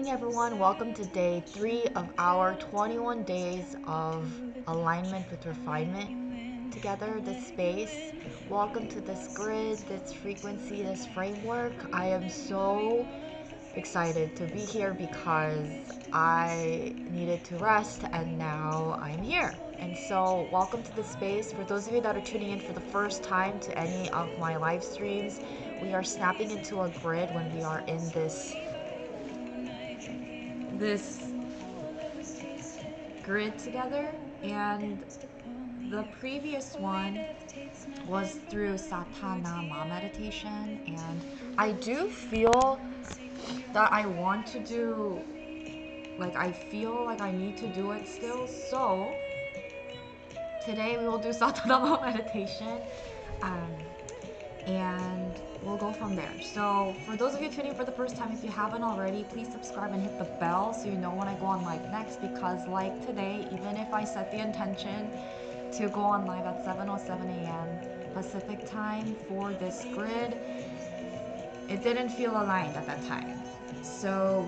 morning, everyone. Welcome to day 3 of our 21 days of alignment with refinement together, this space. Welcome to this grid, this frequency, this framework. I am so excited to be here because I needed to rest and now I'm here. And so, welcome to this space. For those of you that are tuning in for the first time to any of my live streams, we are snapping into a grid when we are in this grid together, and the previous one was through satnam meditation, and I do feel that I want to do, I feel like I need to do it still, so today we will do satnam meditation, and we'll go from there. So for those of you tuning for the first time, if you haven't already, please subscribe and hit the bell so you know when I go on live next, because like today, even if I set the intention to go on live at 7:07 a.m. Pacific time for this grid, it didn't feel aligned at that time. So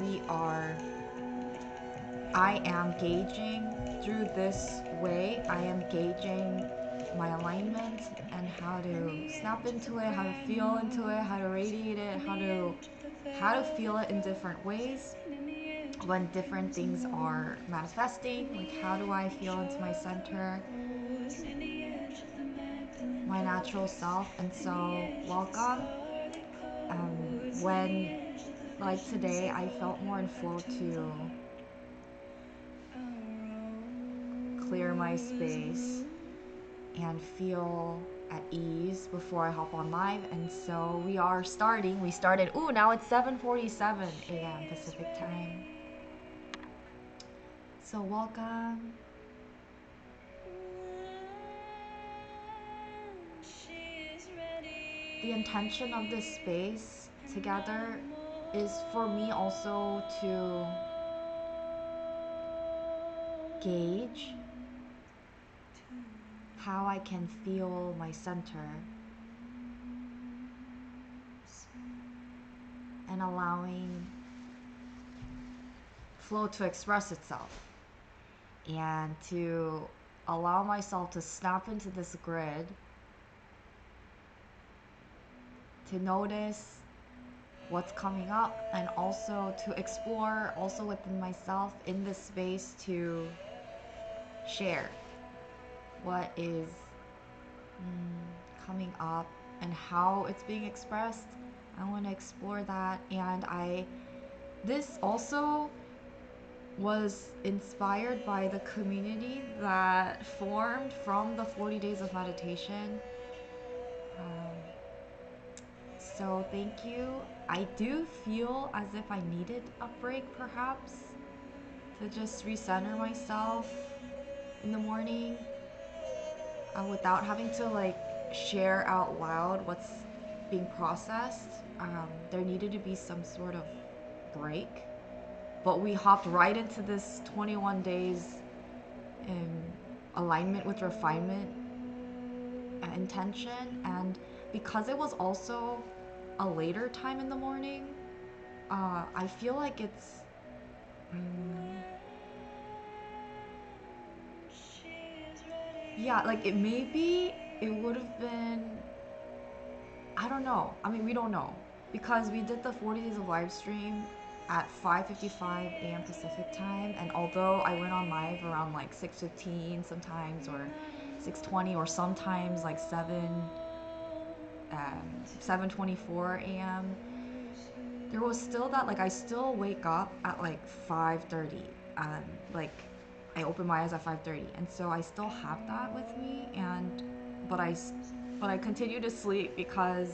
I am gauging through this way, I am gauging my alignment and how to snap into it, how to feel into it, how to radiate it, how to feel it in different ways when different things are manifesting. Like, how do I feel into my center, my natural self? And so welcome. When, like today, I felt more in flow to clear my space and feel at ease before I hop on live. And so we started, now it's 7:47 a.m. Pacific time. So welcome. The intention of this space together is for me also to gauge how I can feel my center and allowing flow to express itself, and to allow myself to snap into this grid, to notice what's coming up, and also to explore also within myself in this space to share what is coming up and how it's being expressed. I want to explore that, and this also was inspired by the community that formed from the 40 days of meditation. So thank you. I do feel as if I needed a break, perhaps, to just recenter myself in the morning, without having to share out loud what's being processed. There needed to be some sort of break, but we hopped right into this 21 days in alignment with refinement intention, and because it was also a later time in the morning, I feel like it's it would have been, I don't know. I mean, we don't know, because we did the 40 days of live stream at 5:55 a.m. Pacific time, and although I went on live around 6:15 sometimes, or 6:20, or sometimes 7:24 a.m., there was still that I still wake up at 5:30. I open my eyes at 5:30, and so I still have that with me, but I continue to sleep because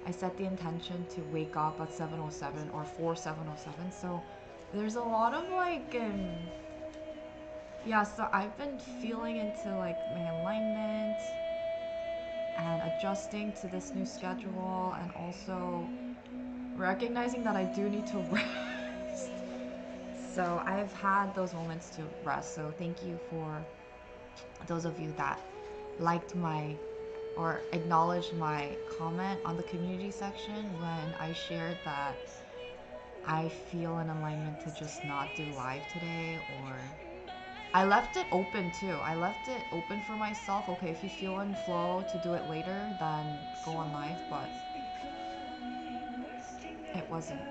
I set the intention to wake up at 7:07 or for 7:07. So there's a lot of so I've been feeling into my alignment and adjusting to this new schedule, and also recognizing that I do need to rest. So I've had those moments to rest. So thank you for those of you that liked or acknowledged my comment on the community section when I shared that I feel an alignment to just not do live today, or I left it open too. I left it open for myself. Okay, if you feel in flow to do it later, then go on live, but it wasn't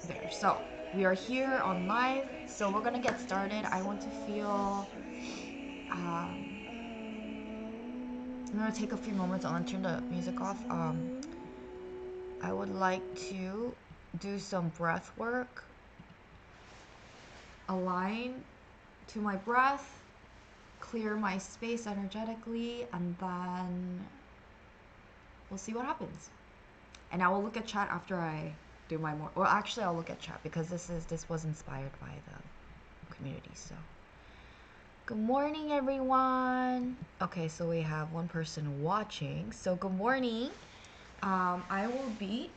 there. So we are here on live, so we're gonna get started. I want to feel I'm gonna take a few moments. I'm gonna turn the music off. I would like to do some breath work, align to my breath, clear my space energetically, and then we'll see what happens. And I will look at chat after I do my more. Well, actually, I'll look at chat because this was inspired by the community. So, good morning, everyone. Okay, so we have one person watching. So, good morning. I will be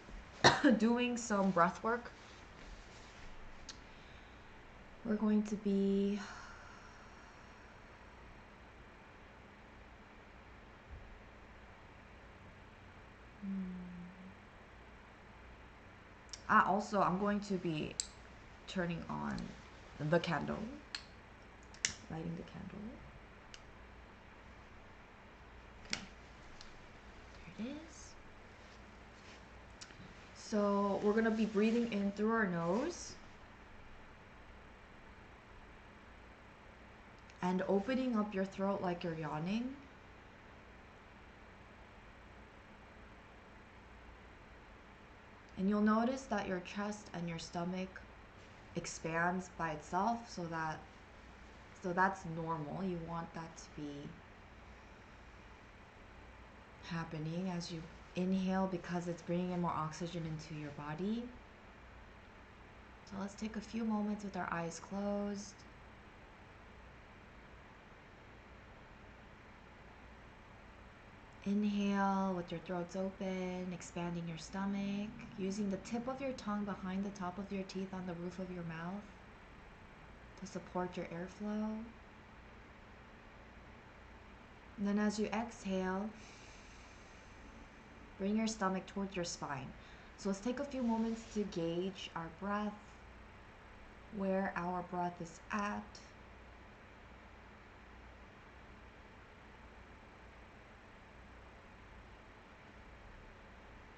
doing some breath work. We're going to be also, I'm going to be turning on the candle, lighting the candle. Okay, there it is. So we're gonna be breathing in through our nose and opening up your throat like you're yawning. And you'll notice that your chest and your stomach expands by itself, so that's normal. You want that to be happening as you inhale because it's bringing in more oxygen into your body. So let's take a few moments with our eyes closed. Inhale with your throats open, expanding your stomach, using the tip of your tongue behind the top of your teeth on the roof of your mouth to support your airflow. And then as you exhale, bring your stomach towards your spine. So let's take a few moments to gauge our breath, where our breath is at.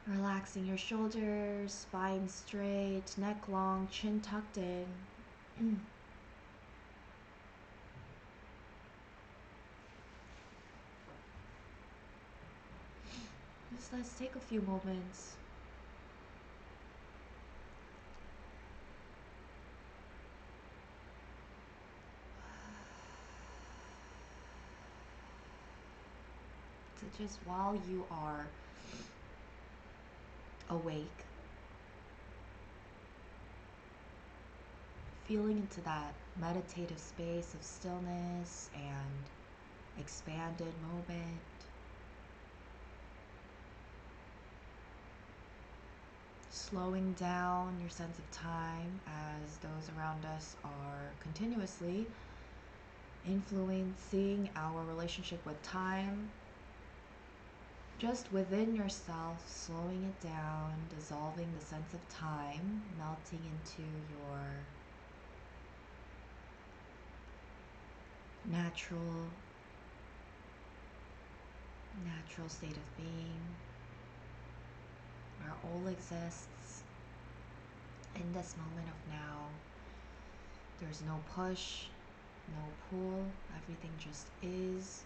Relaxing your shoulders, spine straight, neck long, chin tucked in. Just let's take a few moments to just, while you are awake, feeling into that meditative space of stillness and expanded moment. Slowing down your sense of time as those around us are continuously influencing our relationship with time. Just within yourself, slowing it down, dissolving the sense of time, melting into your natural state of being, where all exists in this moment of now. There's no push, no pull, everything just is.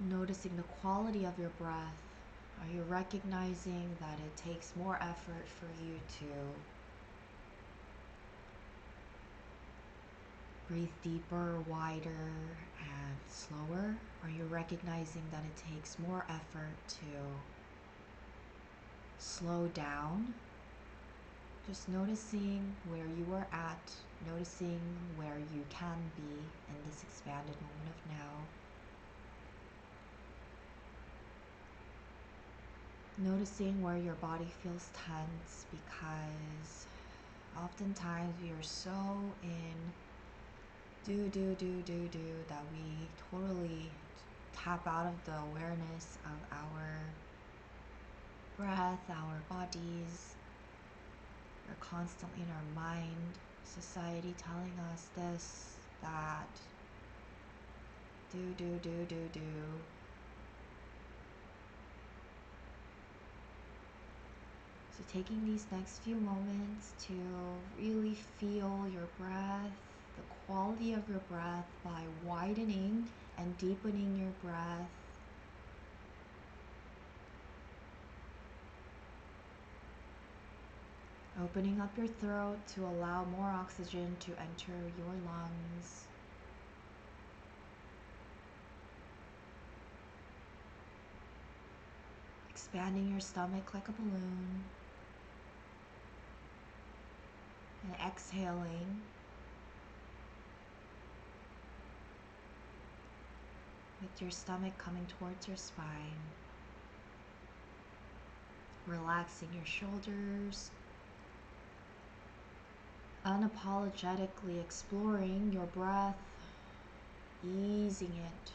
Noticing the quality of your breath. Are you recognizing that it takes more effort for you to breathe deeper, wider, and slower? Are you recognizing that it takes more effort to slow down? Just noticing where you are at, noticing where you can be in this expanded moment of now. Noticing where your body feels tense, because oftentimes we are so in do that we totally tap out of the awareness of our breath, our bodies. We're constantly in our mind, society telling us this, that, do. So taking these next few moments to really feel your breath, the quality of your breath by widening and deepening your breath. Opening up your throat to allow more oxygen to enter your lungs. Expanding your stomach like a balloon. And exhaling. With your stomach coming towards your spine. Relaxing your shoulders. Unapologetically exploring your breath, easing it,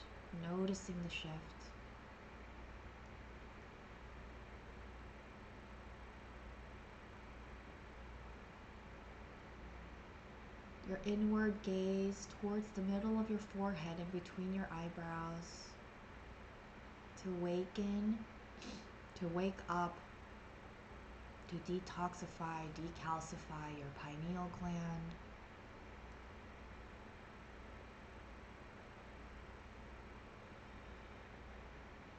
noticing the shift. Your inward gaze towards the middle of your forehead and between your eyebrows to awaken, to wake up, to detoxify, decalcify your pineal gland.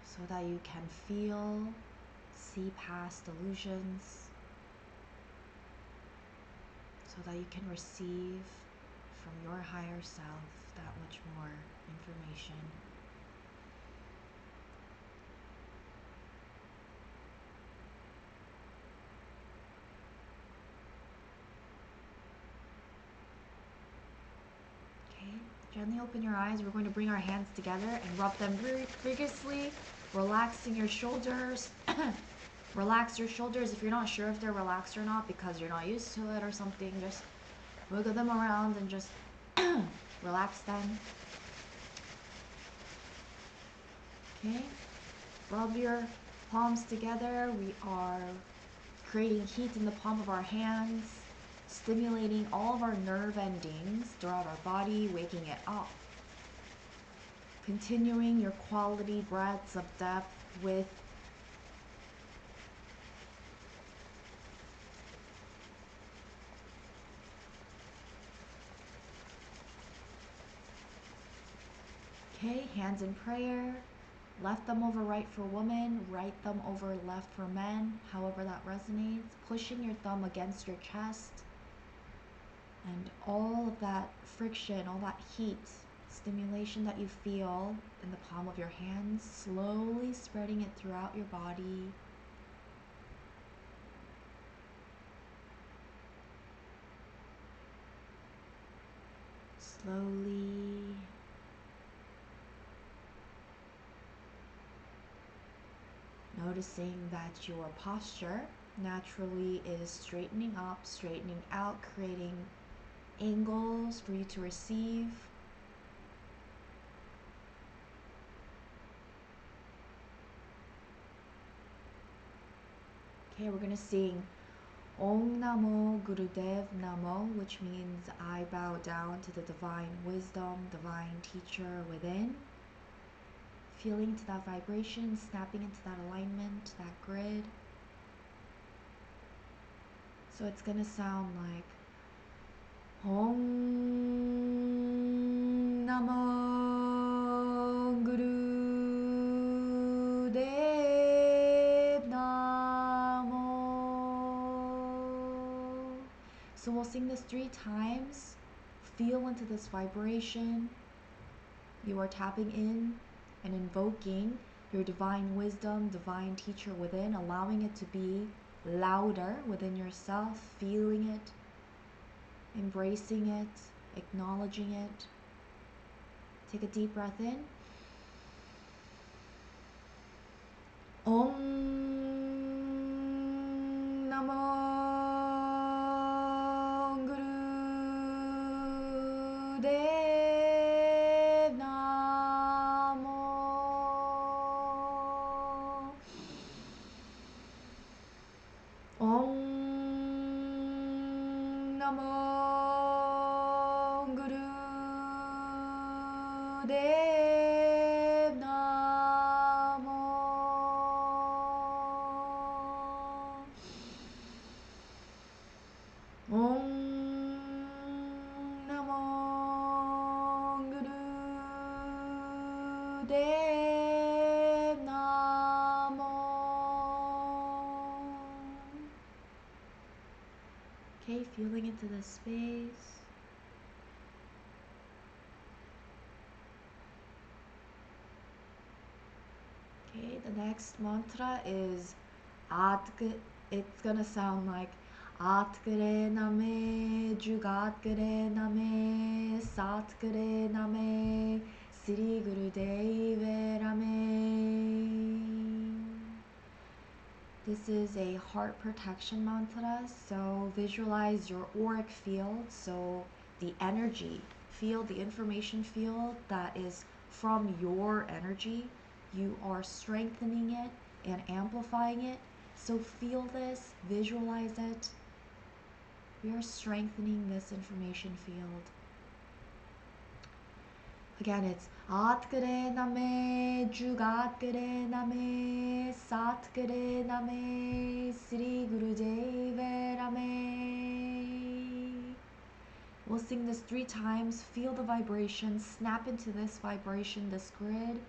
So that you can feel, see past illusions, so that you can receive from your higher self that much more information. Gently open your eyes. We're going to bring our hands together and rub them very vigorously, relaxing your shoulders. Relax your shoulders if you're not sure if they're relaxed or not because you're not used to it or something. Just wiggle them around and just relax them. Okay, rub your palms together. We are creating heat in the palm of our hands, stimulating all of our nerve endings throughout our body, waking it up. Continuing your quality breaths of depth with hands in prayer. Left thumb over right for women, right thumb over left for men, however that resonates. Pushing your thumb against your chest. And all of that friction, all that heat, stimulation that you feel in the palm of your hands, slowly spreading it throughout your body. Slowly. Noticing that your posture naturally is straightening up, straightening out, creating angles for you to receive. Okay, we're going to sing Om Namo Gurudev Namo, which means I bow down to the divine wisdom, divine teacher within. Feeling into that vibration, snapping into that alignment, that grid. So it's going to sound like Om Namo Gurudev Namo. So we'll sing this 3 times. Feel into this vibration. You are tapping in and invoking your divine wisdom, divine teacher within, allowing it to be louder within yourself, feeling it, embracing it, acknowledging it. Take a deep breath in. Om Namo Gurudev Namo. Namo Guru Dev Namo. Om Namo Guru Dev Namo. Okay, feeling into the space. Okay, the next mantra is it's gonna sound like Atkare Name, Jugatkare Name, Satkare Name, Sri Guru Deve Rame. This is a heart protection mantra, so visualize your auric field, so the energy field, the information field that is from your energy, you are strengthening it and amplifying it. So feel this, visualize it. We are strengthening this information field. Again, it's Atkare Name, Jugatkare Name, Satkare Name, Sri Guru Deve Rame. We'll sing this 3 times. Feel the vibration. Snap into this vibration, this grid.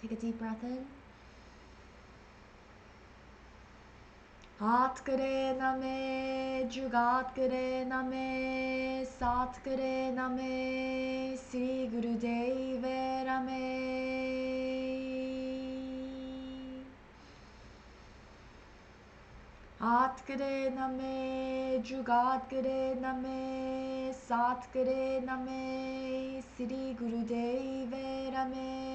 Take a deep breath in. Atkare Name, Jugatkare Name, Satkare Name, Sri Guru Deve Rame. Atkare Name, Jugatkare Name, Satkare Name, Sri Guru Deve Rame.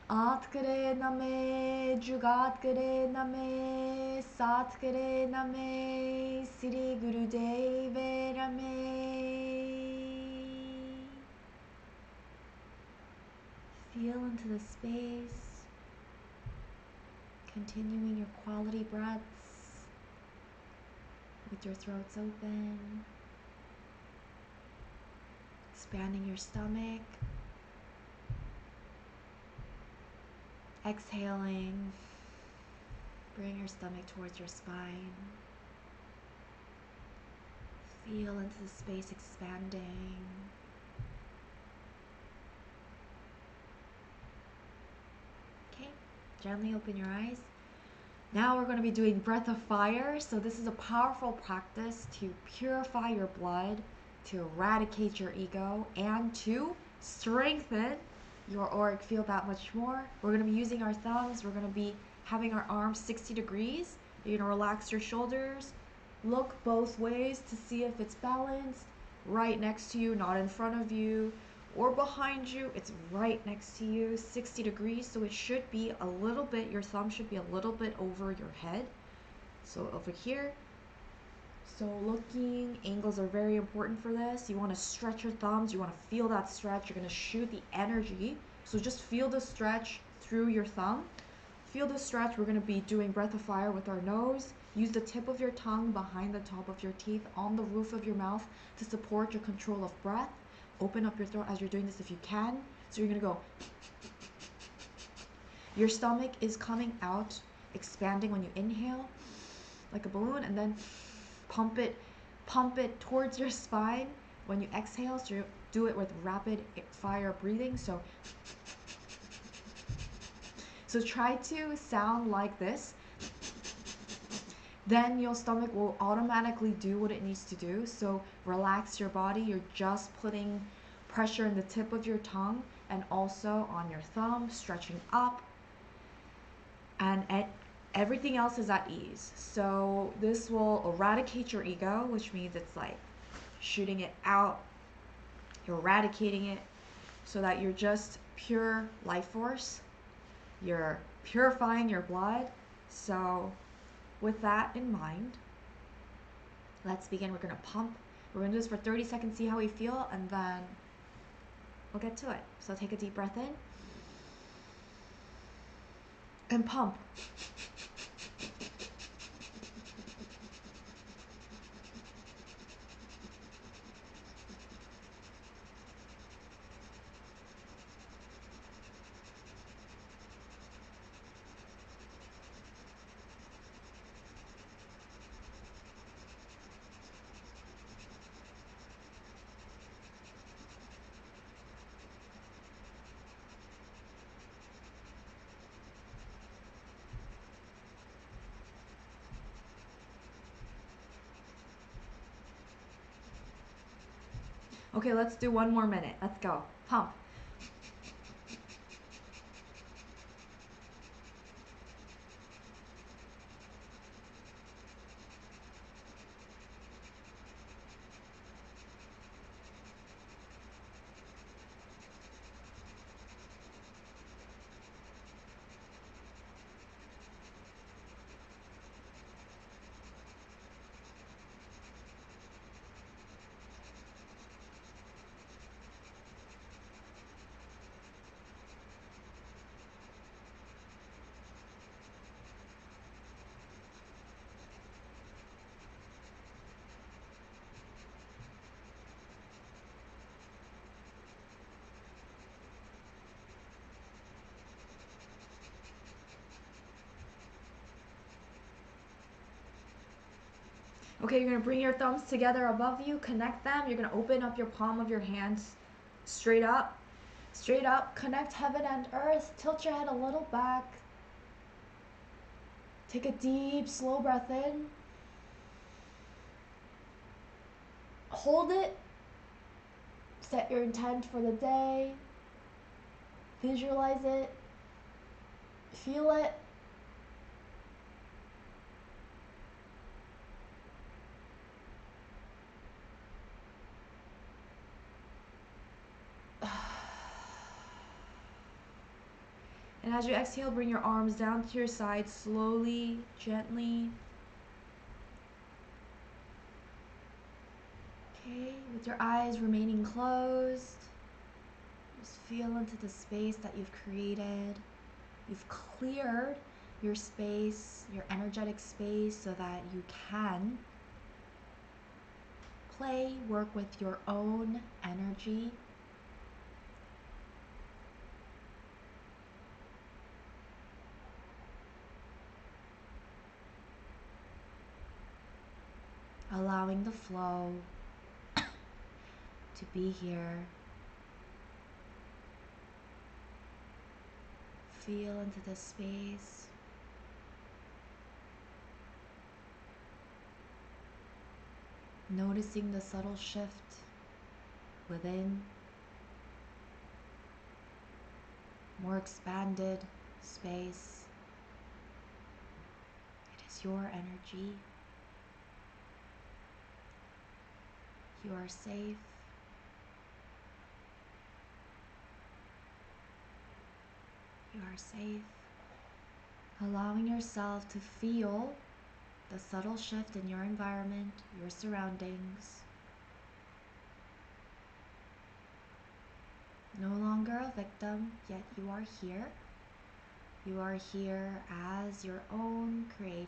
Atkare Name, Jugatkare Name, Satkare Name, Sri Guru Deve Rame. Feel into the space, continuing your quality breaths with your throats open, expanding your stomach. Exhaling, bring your stomach towards your spine. Feel into the space expanding. Okay, gently open your eyes. Now we're going to be doing breath of fire. So this is a powerful practice to purify your blood, to eradicate your ego, and to strengthen your auric field that much more. We're going to be using our thumbs. We're going to be having our arms 60 degrees. You're going to relax your shoulders. Look both ways to see if it's balanced. Right next to you, not in front of you or behind you. It's right next to you, 60 degrees. So it should be a little bit, your thumb should be a little bit over your head. So over here. So looking, angles are very important for this. You want to stretch your thumbs. You want to feel that stretch. You're going to shoot the energy. So just feel the stretch through your thumb. Feel the stretch. We're going to be doing breath of fire with our nose. Use the tip of your tongue behind the top of your teeth on the roof of your mouth to support your control of breath. Open up your throat as you're doing this if you can. So you're going to go. Your stomach is coming out, expanding when you inhale like a balloon, and then pump it towards your spine when you exhale. So you do it with rapid fire breathing. So try to sound like this. Then your stomach will automatically do what it needs to do. So relax your body. You're just putting pressure in the tip of your tongue and also on your thumb, stretching up. And everything else is at ease. So this will eradicate your ego, which means it's like shooting it out, you're eradicating it so that you're just pure life force. You're purifying your blood. So with that in mind, let's begin. We're going to pump. We're going to do this for 30 seconds, see how we feel, and then we'll get to it. So take a deep breath in. And pump. Okay, let's do 1 more minute. Let's go. Pump. Okay, you're going to bring your thumbs together above you, connect them. You're going to open up your palm of your hands straight up. Straight up, connect heaven and earth. Tilt your head a little back. Take a deep, slow breath in. Hold it. Set your intent for the day. Visualize it. Feel it. And as you exhale, bring your arms down to your side slowly, gently. Okay, with your eyes remaining closed, just feel into the space that you've created. You've cleared your space, your energetic space, so that you can play, work with your own energy. Allowing the flow to be here. Feel into the space. Noticing the subtle shift within. More expanded space. It is your energy. You are safe. You are safe. Allowing yourself to feel the subtle shift in your environment, your surroundings. No longer a victim, yet you are here. You are here as your own creator.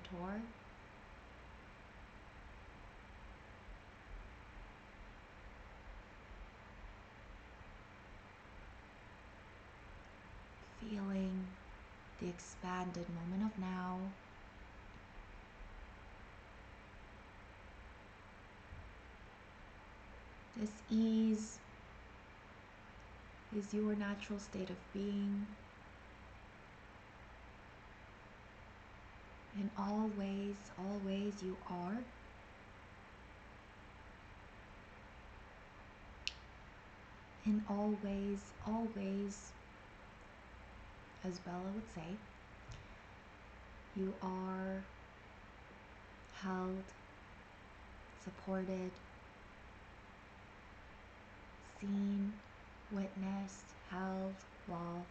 Feeling the expanded moment of now. This ease is your natural state of being. In all ways you are. In all ways, as Bella would say, you are held, supported, seen, witnessed, held, loved.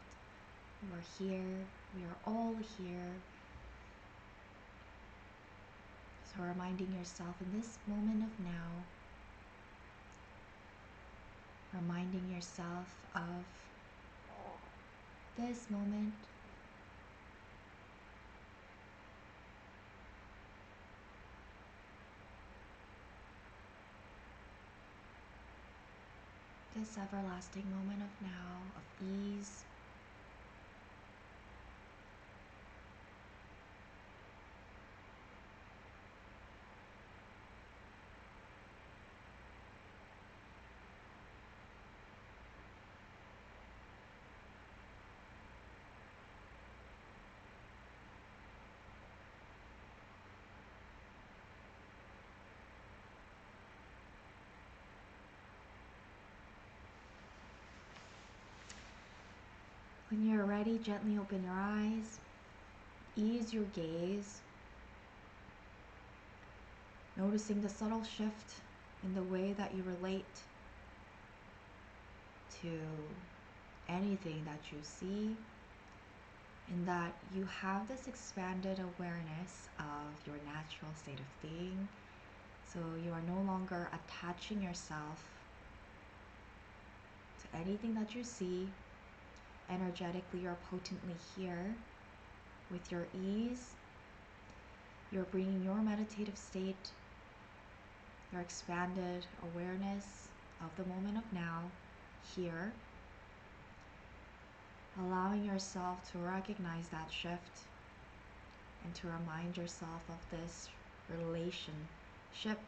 You are here. We are all here. So reminding yourself in this moment of now, reminding yourself of this moment, this everlasting moment of now, of ease. When you're ready, gently open your eyes, ease your gaze, noticing the subtle shift in the way that you relate to anything that you see, in that you have this expanded awareness of your natural state of being. So you are no longer attaching yourself to anything that you see. Energetically, you're potently here with your ease. You're bringing your meditative state, your expanded awareness of the moment of now here, allowing yourself to recognize that shift and to remind yourself of this relationship.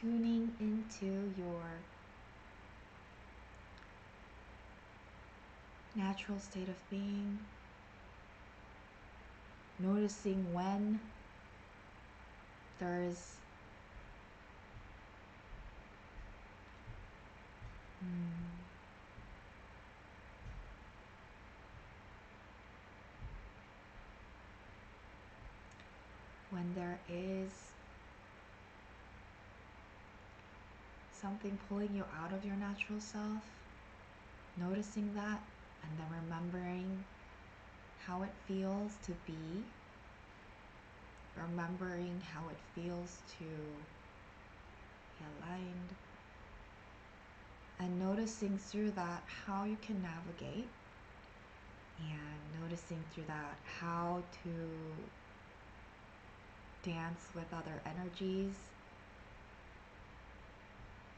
Tuning into your natural state of being, noticing when there's when there is something pulling you out of your natural self, noticing that, and then remembering how it feels to be, remembering how it feels to be aligned, and noticing through that how you can navigate, and noticing through that how to dance with other energies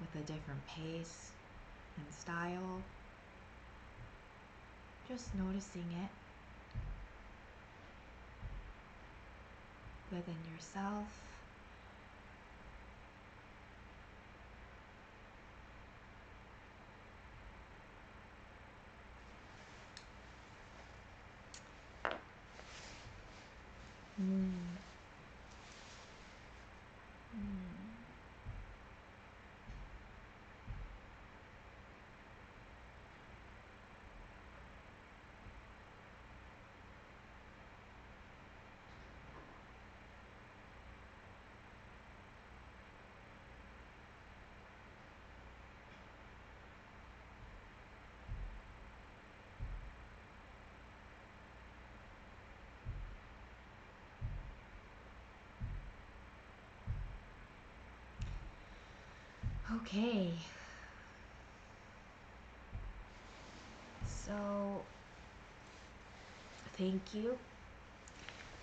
with a different pace and style. Just noticing it within yourself. Okay, so thank you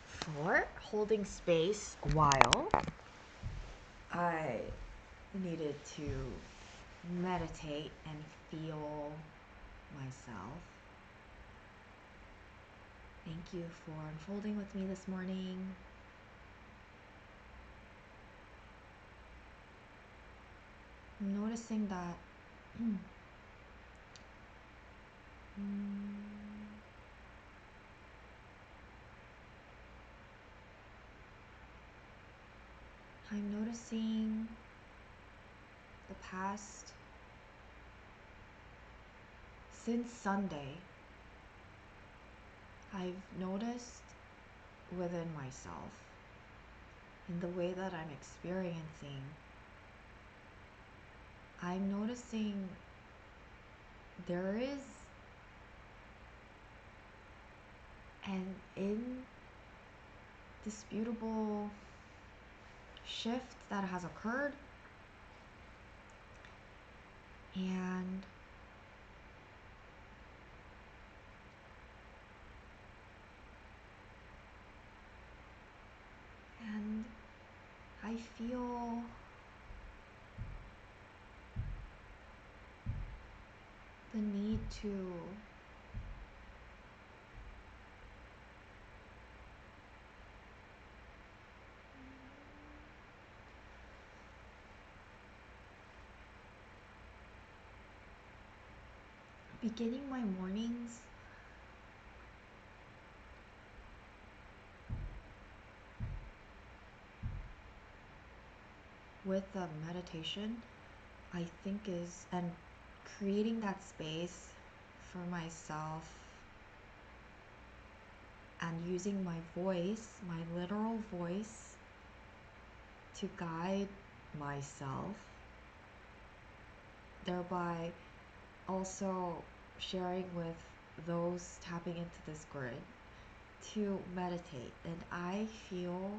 for holding space while I needed to meditate and feel myself. Thank you for unfolding with me this morning. I'm noticing that I'm noticing the past, since Sunday, I've noticed within myself, in the way that I'm experiencing, I'm noticing there is an indisputable shift that has occurred. And I feel the need to beginning my mornings with a meditation, I think is, and creating that space for myself and using my voice, my literal voice, to guide myself, thereby also sharing with those tapping into this grid to meditate. And I feel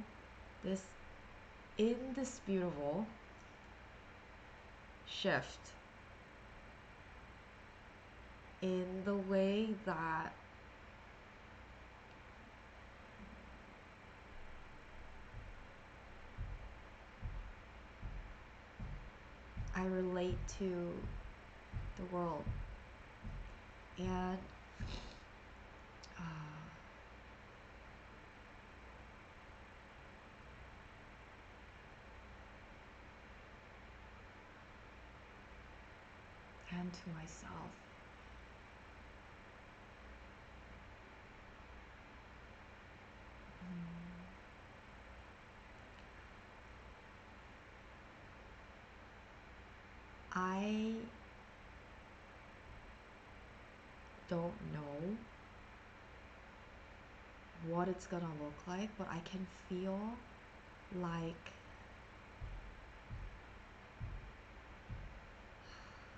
this indisputable shift in the way that I relate to the world. And and to myself. I don't know what it's gonna look like, but I can feel like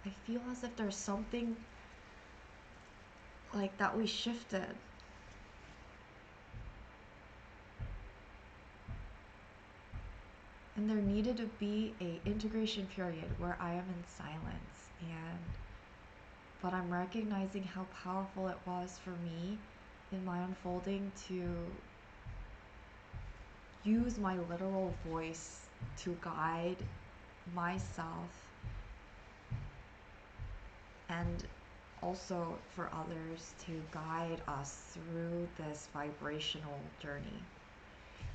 I feel as if there's something like that we shifted. And there needed to be a integration period where I am in silence, but I'm recognizing how powerful it was for me in my unfolding to use my literal voice to guide myself and also for others, to guide us through this vibrational journey.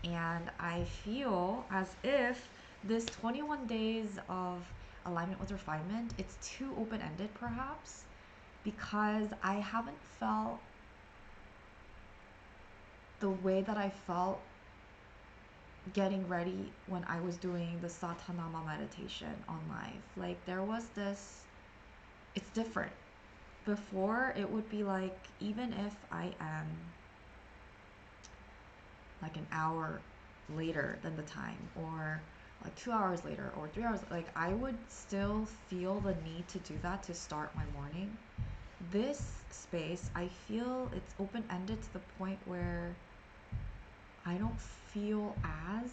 And I feel as if this 21 days of alignment with refinement, it's too open-ended perhaps, because I haven't felt the way that I felt getting ready when I was doing the satnam meditation on live. Like there was this, it's different. Before it would be like, even if I am like an hour later than the time, or like 2 hours later, or 3 hours, like I would still feel the need to do that to start my morning. This space, I feel it's open-ended to the point where I don't feel as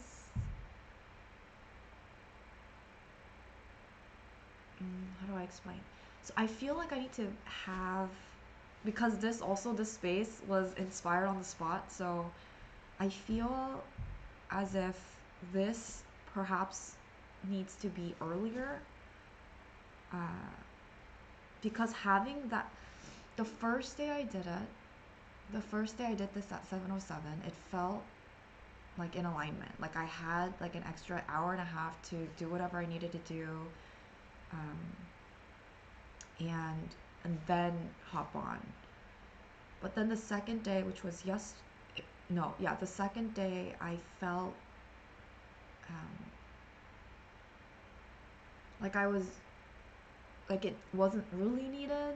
how do I explain? So I feel like I need to have, because this space was inspired on the spot, so I feel as if this perhaps needs to be earlier, because having that, the first day I did this at 7:07, it felt like in alignment. Like I had like an extra hour and a half to do whatever I needed to do, and then hop on. But then the second day, which was the second day, I felt like I was, like it wasn't really needed.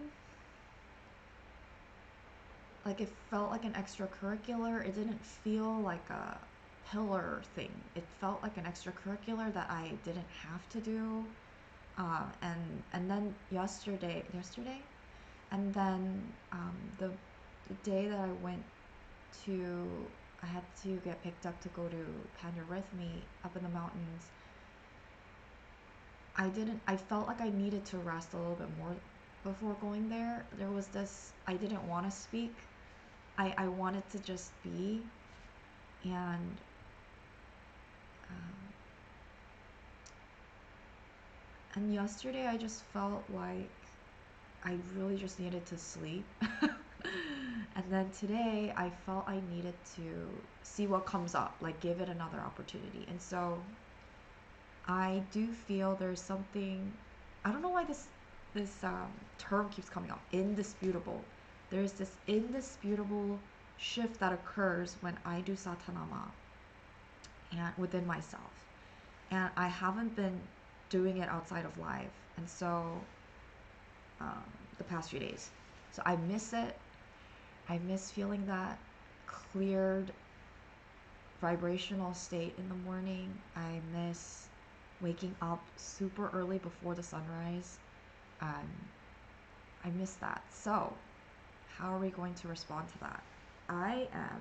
Like it felt like an extracurricular. It didn't feel like a pillar thing. It felt like an extracurricular that I didn't have to do. And then yesterday, and then the day that I went to I had to get picked up to go to Panarithmi up in the mountains. I felt like I needed to rest a little bit more before going there. There was this, I didn't want to speak. I wanted to just be. And and yesterday I just felt like I really just needed to sleep. And then today I felt I needed to see what comes up, like give it another opportunity. And so I do feel there's something, I don't know why this term keeps coming up, indisputable. There's this indisputable shift that occurs when I do satanama and within myself. And I haven't been doing it outside of live. And so the past few days. So I miss it. I miss feeling that cleared vibrational state in the morning. I miss waking up super early before the sunrise. I miss that. So how are we going to respond to that? I am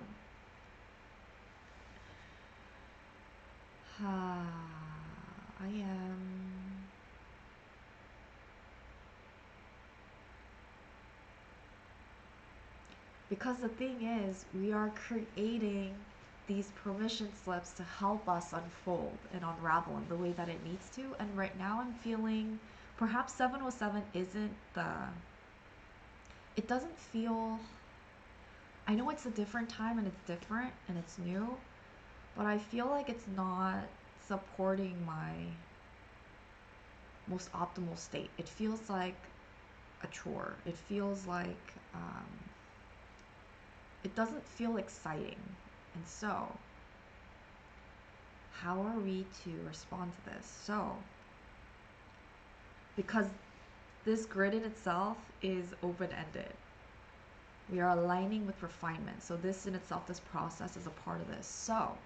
because the thing is, we are creating these permission slips to help us unfold and unravel in the way that it needs to. And right now I'm feeling perhaps 707 isn't it doesn't feel, I know it's a different time and it's different and it's new, but I feel like it's not supporting my most optimal state. It feels like a chore. It feels like it doesn't feel exciting. And so how are we to respond to this? So because this grid in itself is open-ended, we are aligning with refinement. So this in itself, this process is a part of this. So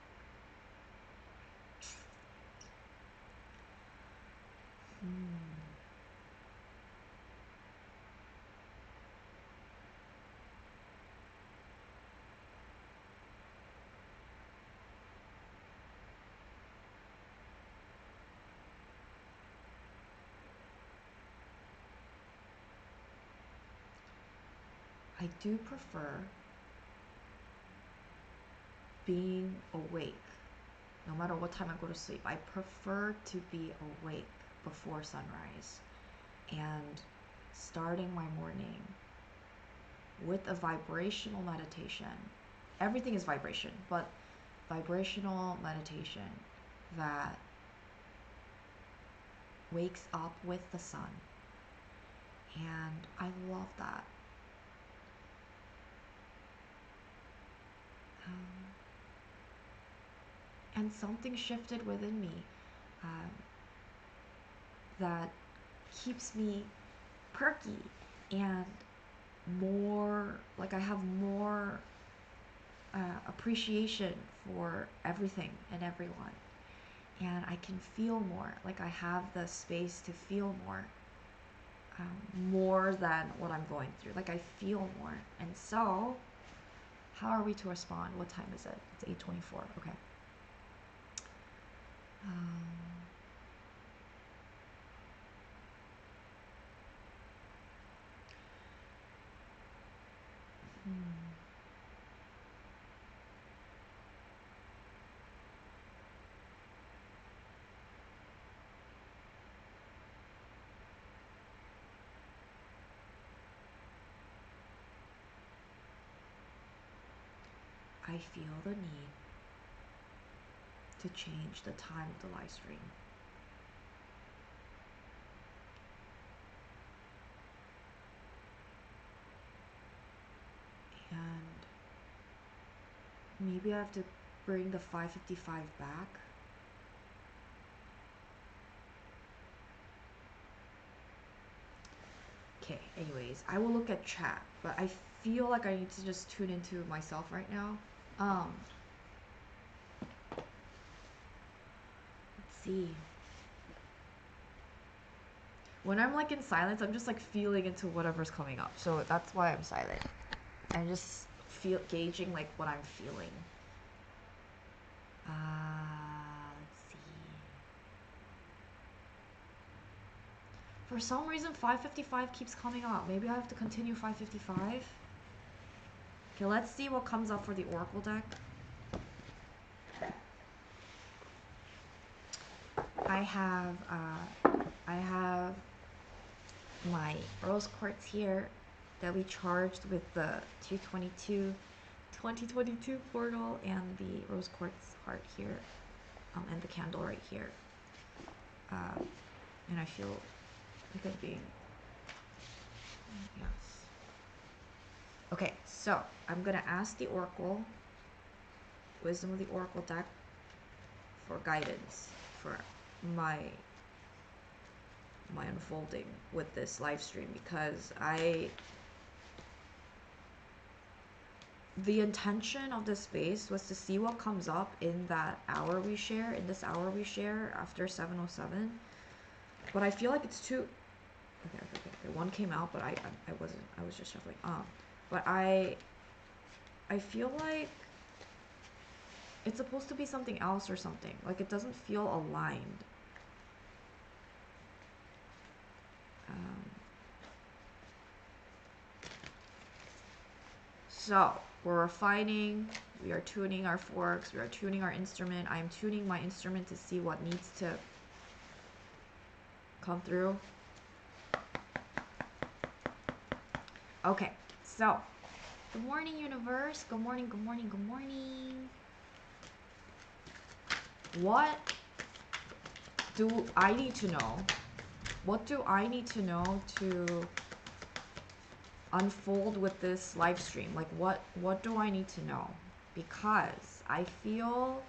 I do prefer being awake no matter what time I go to sleep. I prefer to be awake before sunrise and starting my morning with a vibrational meditation. Everything is vibration, but vibrational meditation that wakes up with the sun. And I love that. And something shifted within me that keeps me perky and more, like I have more appreciation for everything and everyone. And I can feel more, like I have the space to feel more, more than what I'm going through. Like I feel more. And so how are we to respond? What time is it? It's 8:24. Okay. I feel the need to change the time of the live stream. And maybe I have to bring the 5:55 back. Okay, anyways, I will look at chat, but I feel like I need to just tune into myself right now. Let's see. When I'm like in silence, I'm just like feeling into whatever's coming up. So that's why I'm silent. I'm just gauging like what I'm feeling. Let's see. For some reason, 555 keeps coming up. Maybe I have to continue 555. Okay, let's see what comes up for the Oracle deck. I have my rose quartz here that we charged with the 2022 portal, and the rose quartz heart here, and the candle right here. And I feel like I'm being, yes. Okay, so I'm gonna ask the Oracle, Wisdom of the Oracle deck, for guidance for my unfolding with this live stream, because the intention of this space was to see what comes up in that hour we share, in this hour we share after 7:07. But I feel like it's too, okay, one came out, but I was just shuffling. But I feel like it's supposed to be something else or something. Like, it doesn't feel aligned. So we're refining, we are tuning our forks, we are tuning our instrument. I'm tuning my instrument to see what needs to come through. Okay, so good morning, universe. Good morning, good morning, good morning. What do I need to know? What do I need to know to unfold with this live stream? Like, what do I need to know? Because I feel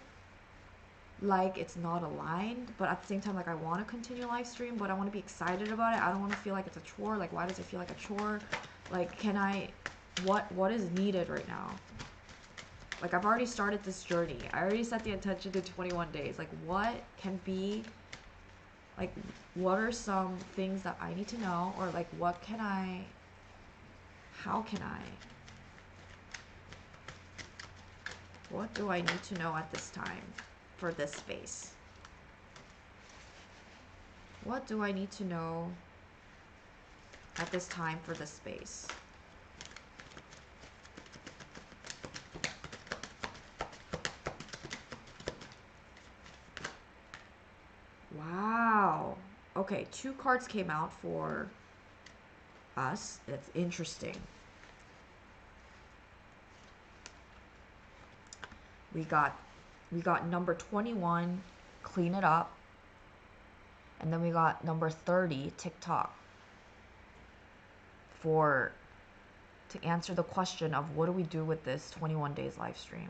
like it's not aligned, but at the same time, like, I want to continue live stream, but I want to be excited about it. I don't want to feel like it's a chore. Like, why does it feel like a chore? Like, can I, what is needed right now? Like, I've already started this journey. I already set the intention to 21 days. Like, what can be, like, what are some things that I need to know? Or, like, what can I, how can I, what do I need to know at this time for this space? What do I need to know at this time for this space? Wow. Okay, 2 cards came out for us. That's interesting. We got number 21, clean it up. And then we got number 30, TikTok, to answer the question of what do we do with this 21 days live stream,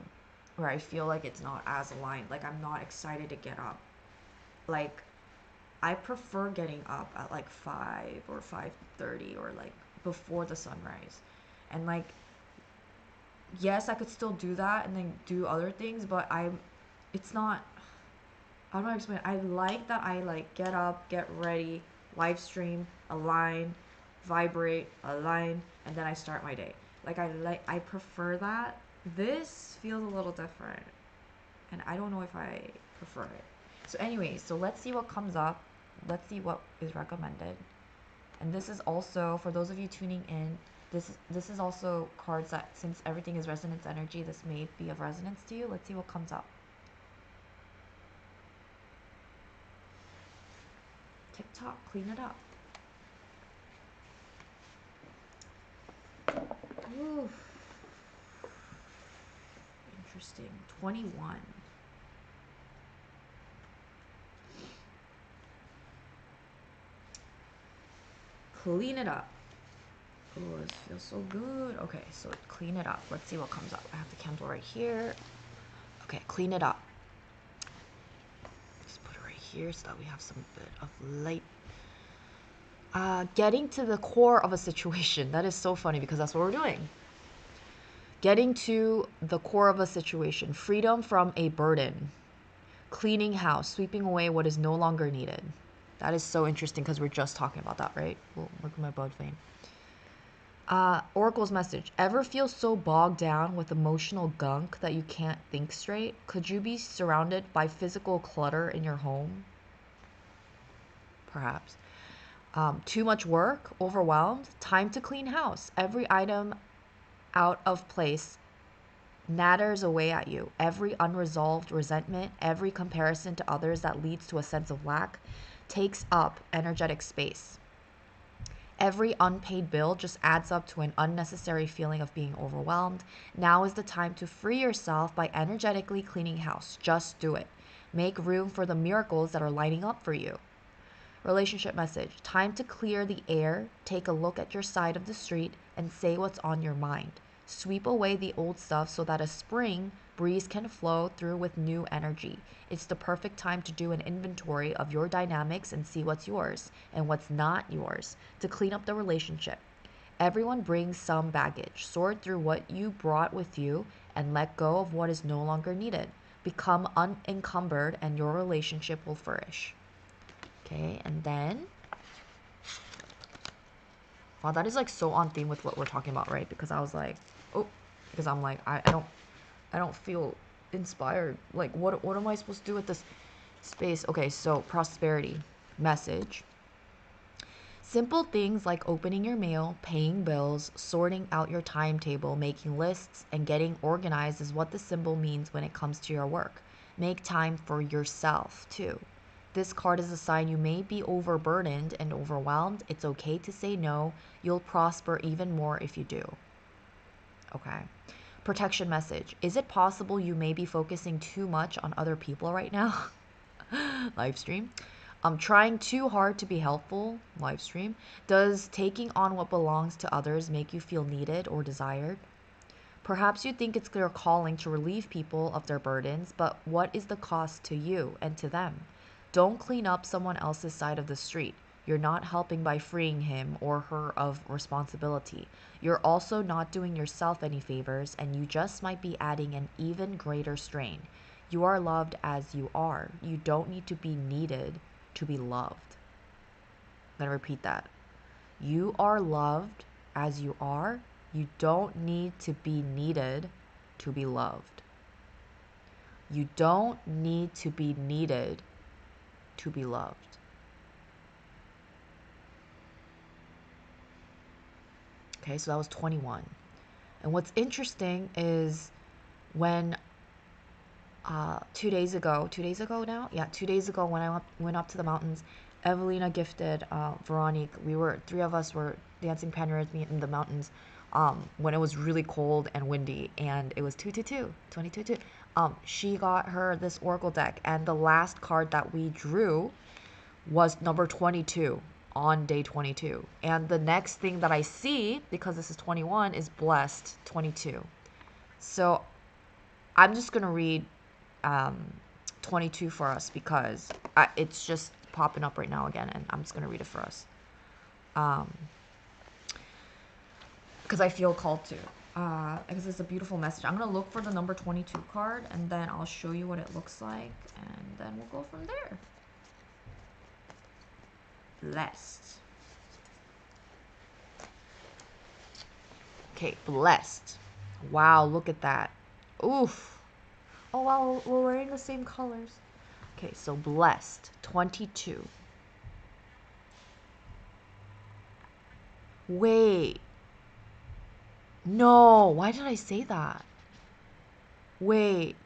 where I feel like it's not as aligned. Like, I'm not excited to get up. Like, I prefer getting up at like 5 or 5:30 or like before the sunrise. And like, yes, I could still do that and then do other things, but it's not, I don't know how to explain it. I like that I like get up, get ready, live stream, align, vibrate, align, and then I start my day. Like, I prefer that. This feels a little different, and I don't know if I prefer it. So anyway, so let's see what comes up. Let's see what is recommended. And this is also, for those of you tuning in, this is also cards that, since everything is resonance energy, this may be of resonance to you. Let's see what comes up. TikTok, clean it up. Oof. Interesting. 21. Clean it up. Oh, this feels so good. Okay, so clean it up. Let's see what comes up. I have the candle right here. Okay, clean it up. Just put it right here so that we have some bit of light. Getting to the core of a situation. That is so funny because that's what we're doing. Getting to the core of a situation. Freedom from a burden. Cleaning house. Sweeping away what is no longer needed. That is so interesting because we're just talking about that, right? Well, look at my blood vein. Oracle's message. Ever feel so bogged down with emotional gunk that you can't think straight? Could you be surrounded by physical clutter in your home? Perhaps. Too much work? Overwhelmed? Time to clean house. Every item out of place natters away at you. Every unresolved resentment, every comparison to others that leads to a sense of lack takes up energetic space. Every unpaid bill just adds up to an unnecessary feeling of being overwhelmed. Now is the time to free yourself by energetically cleaning house. Just do it. Make room for the miracles that are lining up for you. Relationship message. Time to clear the air. Take a look at your side of the street and say what's on your mind. Sweep away the old stuff so that a spring breeze can flow through with new energy. It's the perfect time to do an inventory of your dynamics and see what's yours and what's not yours to clean up the relationship. Everyone brings some baggage. Sort through what you brought with you and let go of what is no longer needed. Become unencumbered and your relationship will flourish. Okay, and then, wow, that is like so on theme with what we're talking about, right? Because I was like, oh, because I'm like, I don't feel inspired. Like, what am I supposed to do with this space? Okay, so prosperity message. Simple things like opening your mail, paying bills, sorting out your timetable, making lists, and getting organized is what the symbol means when it comes to your work. Make time for yourself, too. This card is a sign you may be overburdened and overwhelmed. It's okay to say no. You'll prosper even more if you do. Okay. Protection message. Is it possible you may be focusing too much on other people right now? Live stream. I'm trying too hard to be helpful. Live stream. Does taking on what belongs to others make you feel needed or desired? Perhaps you think it's your calling to relieve people of their burdens, but what is the cost to you and to them? Don't clean up someone else's side of the street. You're not helping by freeing him or her of responsibility. You're also not doing yourself any favors, and you just might be adding an even greater strain. You are loved as you are. You don't need to be needed to be loved. I'm gonna repeat that. You are loved as you are. You don't need to be needed to be loved. You don't need to be needed to be loved. Okay, so that was 21. And what's interesting is when 2 days ago now? Yeah, 2 days ago when I went up to the mountains, Evelina gifted Veronique. Three of us were dancing panorama in the mountains when it was really cold and windy, and it was 22. She got her this oracle deck, and the last card that we drew was number 22 on day 22. And the next thing that I see, because this is 21, is blessed 22. So I'm just going to read 22 for us because it's just popping up right now again, and I'm just going to read it for us. Because I feel called to. Because it's a beautiful message. I'm going to look for the number 22 card, and then I'll show you what it looks like, and then we'll go from there. Blessed. Okay, blessed. Wow, look at that. Oof. Oh, wow, we're wearing the same colors. Okay, so blessed, 22. Wait. No, why did I say that? Wait.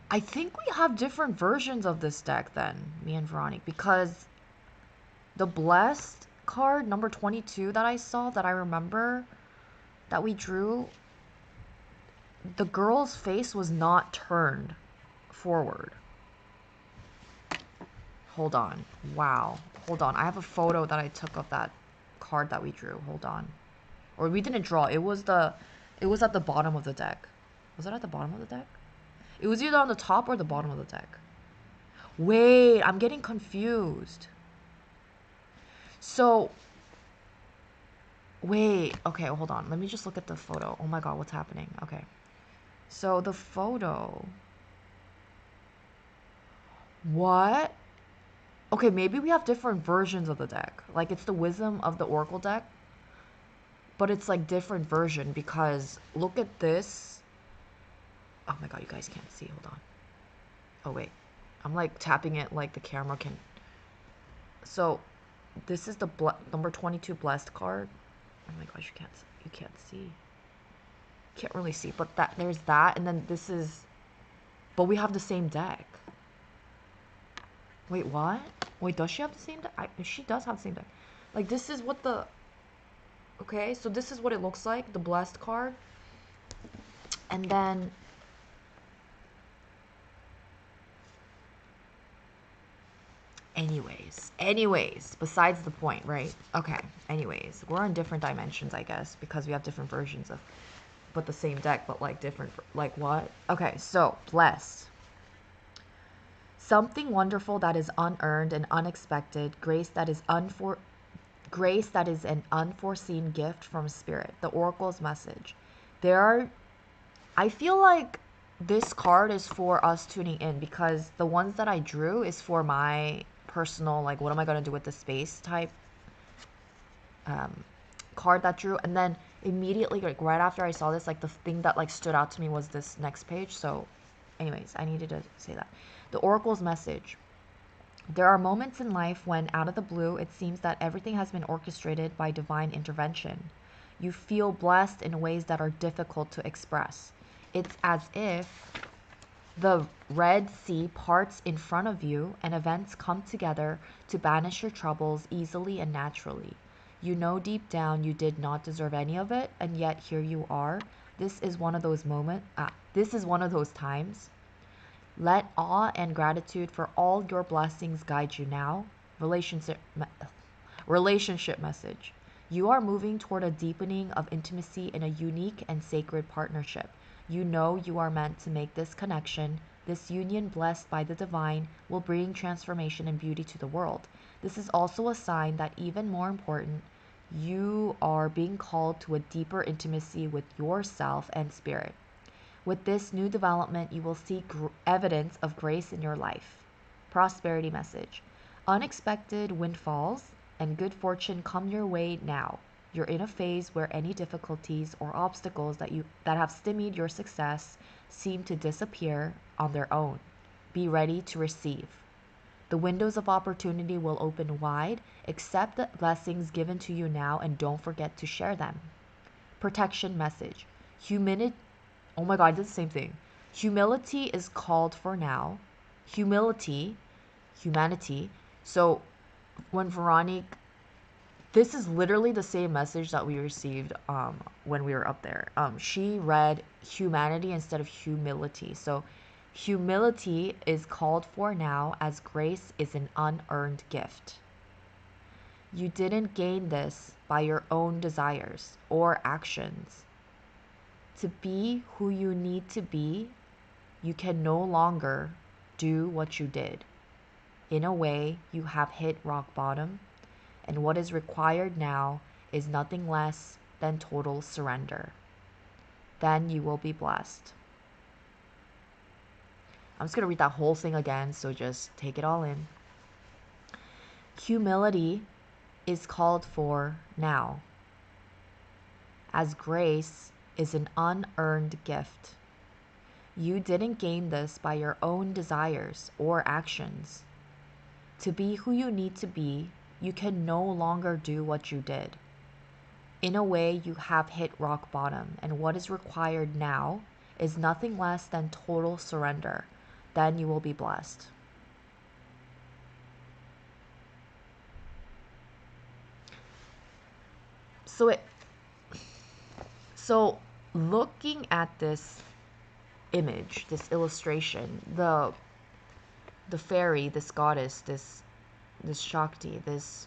I think we have different versions of this deck then, me and Veronique, because the blessed card, number 22 that I saw, that I remember, that we drew, the girl's face was not turned forward. Hold on. Wow. Hold on. I have a photo that I took of that card that we drew. Hold on. Or we didn't draw. It was at the bottom of the deck. Was it at the bottom of the deck? It was either on the top or the bottom of the deck. Wait, I'm getting confused. So, wait. Okay, hold on. Let me just look at the photo. Oh my god, what's happening? Okay. So, the photo... What? Okay, maybe we have different versions of the deck. Like, it's the Wisdom of the Oracle deck, but it's like different version, because look at this. Oh my god, you guys can't see. Hold on. Oh wait, I'm like tapping it like the camera can. So this is the number 22 blessed card. Oh my gosh, you can't see. Can't really see, but there's that, and then this is, but we have the same deck. Wait, what? Wait, does she have the same deck? She does have the same deck. Like, this is what the, okay, so this is what it looks like, the blessed card. And then anyways, besides the point, right? Okay, anyways, we're in different dimensions, I guess, because we have different versions of, but the same deck, but like different, like what? Okay, so blessed. Something wonderful that is unearned and unexpected, grace that is an unforeseen gift from spirit. The oracle's message. I feel like this card is for us tuning in, because the ones that I drew is for my personal, like, what am I going to do with the space type card that drew. And then immediately, like right after I saw this, like the thing that like stood out to me was this next page. So anyways, I needed to say that. The oracle's message. There are moments in life when, out of the blue, it seems that everything has been orchestrated by divine intervention. You feel blessed in ways that are difficult to express. It's as if the Red Sea parts in front of you and events come together to banish your troubles easily and naturally. You know deep down you did not deserve any of it, and yet here you are. This is one of those times. Let awe and gratitude for all your blessings guide you now. Relationship message. You are moving toward a deepening of intimacy in a unique and sacred partnership. You know you are meant to make this connection. This union, blessed by the divine, will bring transformation and beauty to the world. This is also a sign that, even more important, you are being called to a deeper intimacy with yourself and spirit. With this new development, you will see evidence of grace in your life. Prosperity message. Unexpected windfalls and good fortune come your way now. You're in a phase where any difficulties or obstacles that have stymied your success seem to disappear on their own. Be ready to receive. The windows of opportunity will open wide. Accept the blessings given to you now and don't forget to share them. Protection message. Oh my god, it's the same thing. Humility is called for now. Humanity. So when Veronique, this is literally the same message that we received when we were up there. She read humanity instead of humility. So humility is called for now, as grace is an unearned gift. You didn't gain this by your own desires or actions. To be who you need to be, you can no longer do what you did. In a way, you have hit rock bottom, and what is required now is nothing less than total surrender. Then you will be blessed. I'm just going to read that whole thing again, so just take it all in. Humility is called for now, as grace is an unearned gift. You didn't gain this by your own desires or actions. To be who you need to be, you can no longer do what you did. In a way, you have hit rock bottom, and what is required now is nothing less than total surrender. Then you will be blessed. So looking at this image, this illustration, the fairy, this goddess, this Shakti, this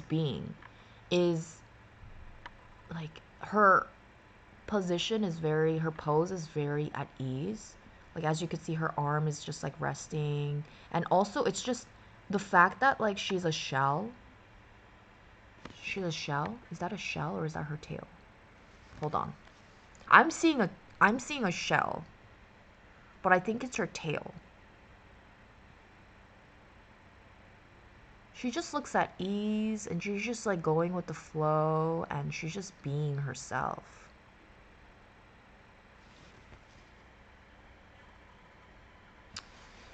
being, is like, her pose is very at ease. Like, as you can see, her arm is just like resting, and also it's just the fact that, like, she's a shell. Is that a shell or is that her tail? Hold on. I'm seeing a shell, but I think it's her tail. She just looks at ease, and she's just like going with the flow, and she's just being herself.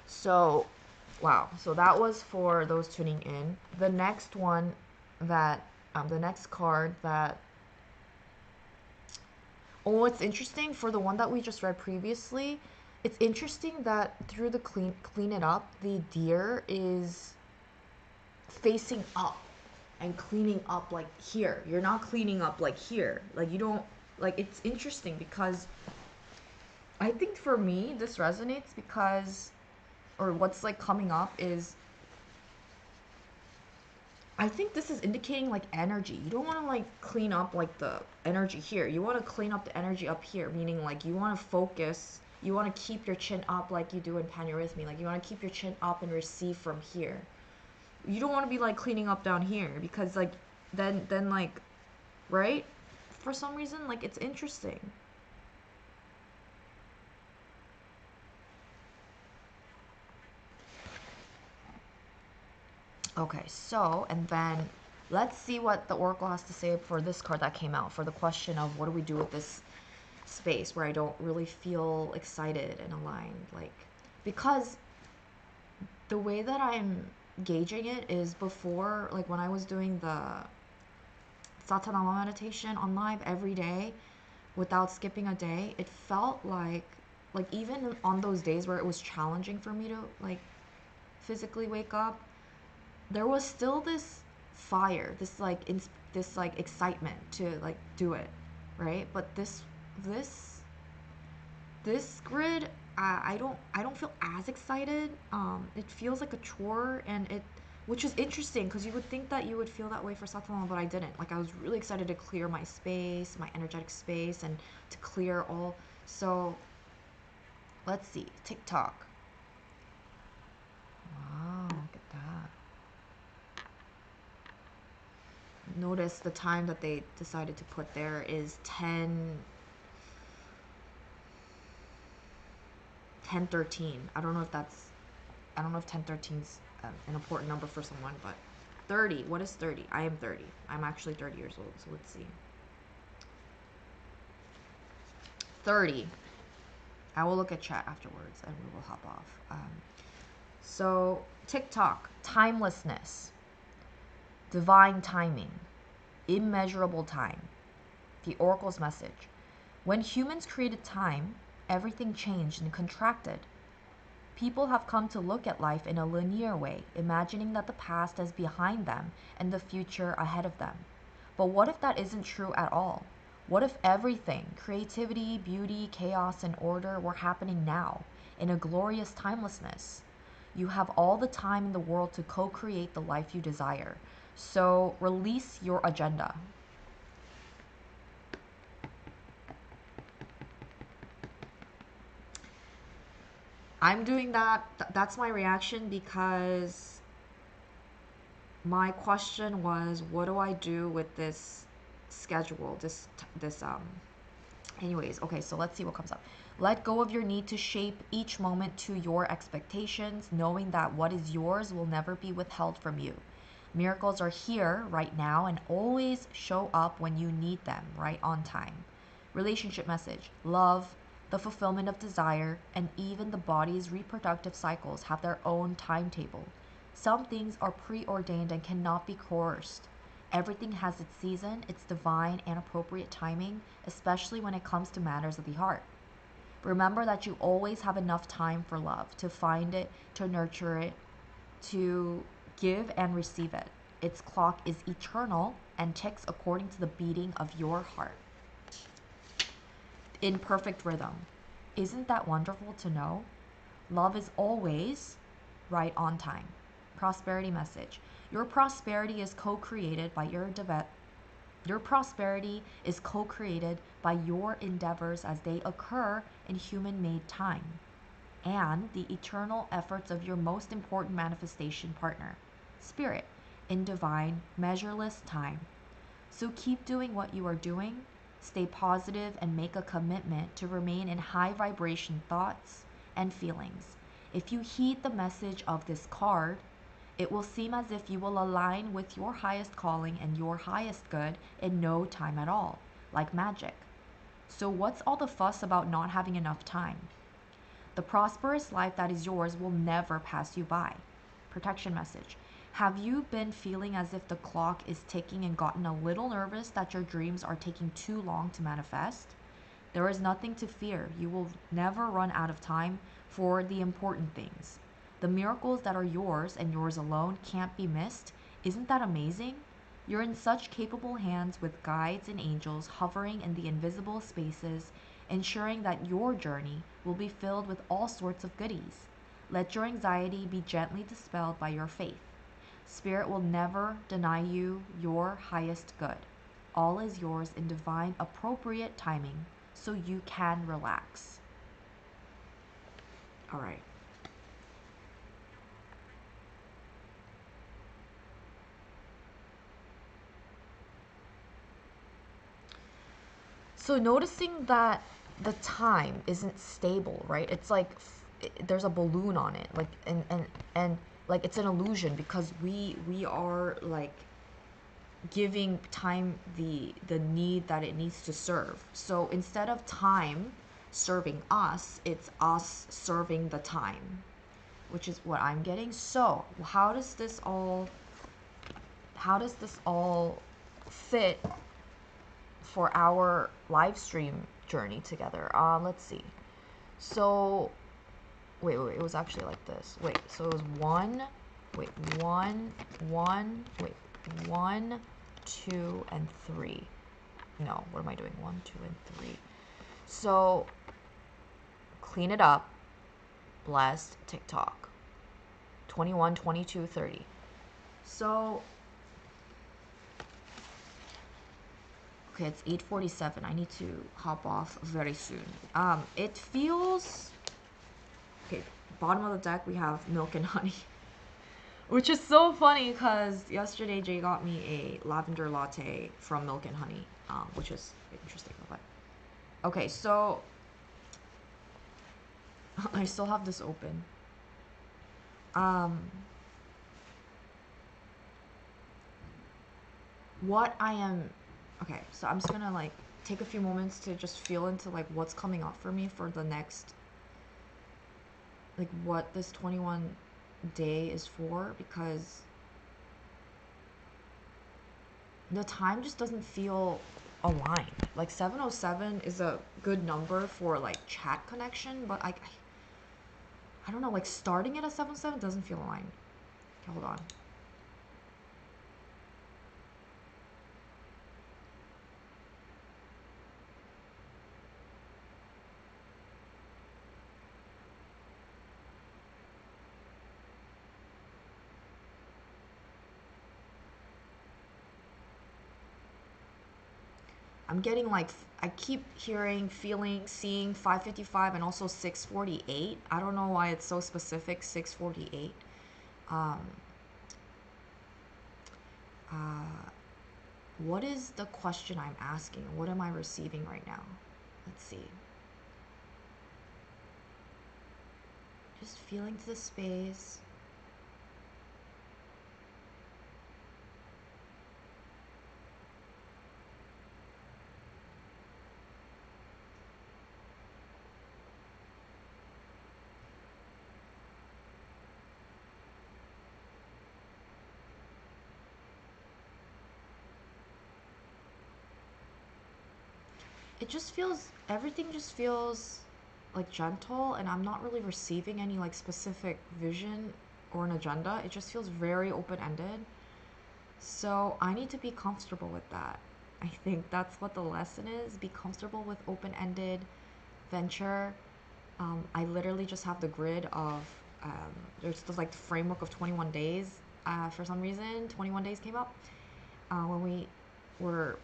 So, wow. So that was for those tuning in. The next one that, the next card that, oh, it's interesting for the one that we just read previously. It's interesting that through the clean it up, the deer is facing up and cleaning up like here. You're not cleaning up like here. Like you don't, like, it's interesting because I think for me this resonates because, or what's like coming up is, I think this is indicating like energy. You don't want to like clean up like the energy here. You want to clean up the energy up here, meaning like you want to focus. You want to keep your chin up like you do in panorhythmy. Like you want to keep your chin up and receive from here. You don't want to be like cleaning up down here because like then like, right? For some reason, like it's interesting. Okay, so, and then let's see what the Oracle has to say for this card that came out, for the question of what do we do with this space where I don't really feel excited and aligned. Like, because the way that I'm gauging it is before, like when I was doing the satnam meditation on live every day without skipping a day, it felt like even on those days where it was challenging for me to like physically wake up, there was still this fire, this like this like excitement to like do it, right? But this grid, I don't feel as excited. It feels like a chore, and it, which is interesting because you would think that you would feel that way for Satnam, but I didn't. Like I was really excited to clear my space, my energetic space, and to clear all. So let's see, TikTok. Wow, look at that. Notice the time that they decided to put there is 10:13. I don't know if 10:13 is an important number for someone, but 30. What is 30? I am 30. I'm actually 30 years old, so let's see. 30. I will look at chat afterwards and we will hop off. So TikTok, timelessness, divine timing, immeasurable time. The Oracle's message. When humans created time, everything changed and contracted. People have come to look at life in a linear way, imagining that the past is behind them and the future ahead of them. But what if that isn't true at all? What if everything, creativity, beauty, chaos, and order, were happening now, in a glorious timelessness? You have all the time in the world to co-create the life you desire. So release your agenda. I'm doing that. That's my reaction because my question was, what do I do with this schedule? Anyways, okay, so let's see what comes up. Let go of your need to shape each moment to your expectations, knowing that what is yours will never be withheld from you. Miracles are here right now and always show up when you need them, right on time. Relationship message. Love, the fulfillment of desire, and even the body's reproductive cycles have their own timetable. Some things are preordained and cannot be coerced. Everything has its season, its divine and appropriate timing, especially when it comes to matters of the heart. Remember that you always have enough time for love, to find it, to nurture it, to give and receive it. Its clock is eternal and ticks according to the beating of your heart, in perfect rhythm. Isn't that wonderful to know? Love is always right on time. Prosperity message. Your prosperity is co-created by your prosperity is co-created by your endeavors as they occur in human-made time, and the eternal efforts of your most important manifestation partner, Spirit, in divine, measureless time. So keep doing what you are doing, stay positive, and make a commitment to remain in high vibration thoughts and feelings. If you heed the message of this card, It will seem as if you will align with your highest calling and your highest good in no time at all, like magic. So what's all the fuss about not having enough time? The prosperous life that is yours will never pass you by. Protection message. Have you been feeling as if the clock is ticking and gotten a little nervous that your dreams are taking too long to manifest? There is nothing to fear. You will never run out of time for the important things. The miracles that are yours and yours alone can't be missed. Isn't that amazing? You're in such capable hands with guides and angels hovering in the invisible spaces, ensuring that your journey will be filled with all sorts of goodies. Let your anxiety be gently dispelled by your faith. Spirit will never deny you your highest good. All is yours in divine appropriate timing, so you can relax. All right. So noticing that the time isn't stable, right? It's like there's a balloon on it, like and like it's an illusion because we are like giving time the need that it needs to serve. So instead of time serving us, it's us serving the time, which is what I'm getting. So how does this all fit for our live stream journey together? Let's see. So wait, it was actually like this. Wait, so it was one, 2 and 3. No, what am I doing? 1, 2, and 3. So clean it up, blessed, TikTok, 21, 22, 30. So okay, it's 8:47. I need to hop off very soon. It feels okay. Bottom of the deck, we have milk and honey, which is so funny because yesterday Jay got me a lavender latte from Milk and Honey, which is interesting. But okay, so I still have this open. What I am okay, so I'm just gonna like take a few moments to just feel into like what's coming up for me for the next, like what this 21 day is for, because the time just doesn't feel aligned. Like 707 is a good number for like chat connection, but I don't know, like starting at a 7-7 doesn't feel aligned. Okay, hold on. I'm getting like, I keep hearing, feeling, seeing 555 and also 648. I don't know why it's so specific, 648. What is the question I'm asking? What am I receiving right now? Let's see. Just feeling to the space. It just feels, everything just feels like gentle, and I'm not really receiving any like specific vision or an agenda. It just feels very open-ended. So I need to be comfortable with that. I think that's what the lesson is. Be comfortable with open-ended venture. I literally just have the grid of, there's like the framework of 21 days. For some reason, 21 days came up when we were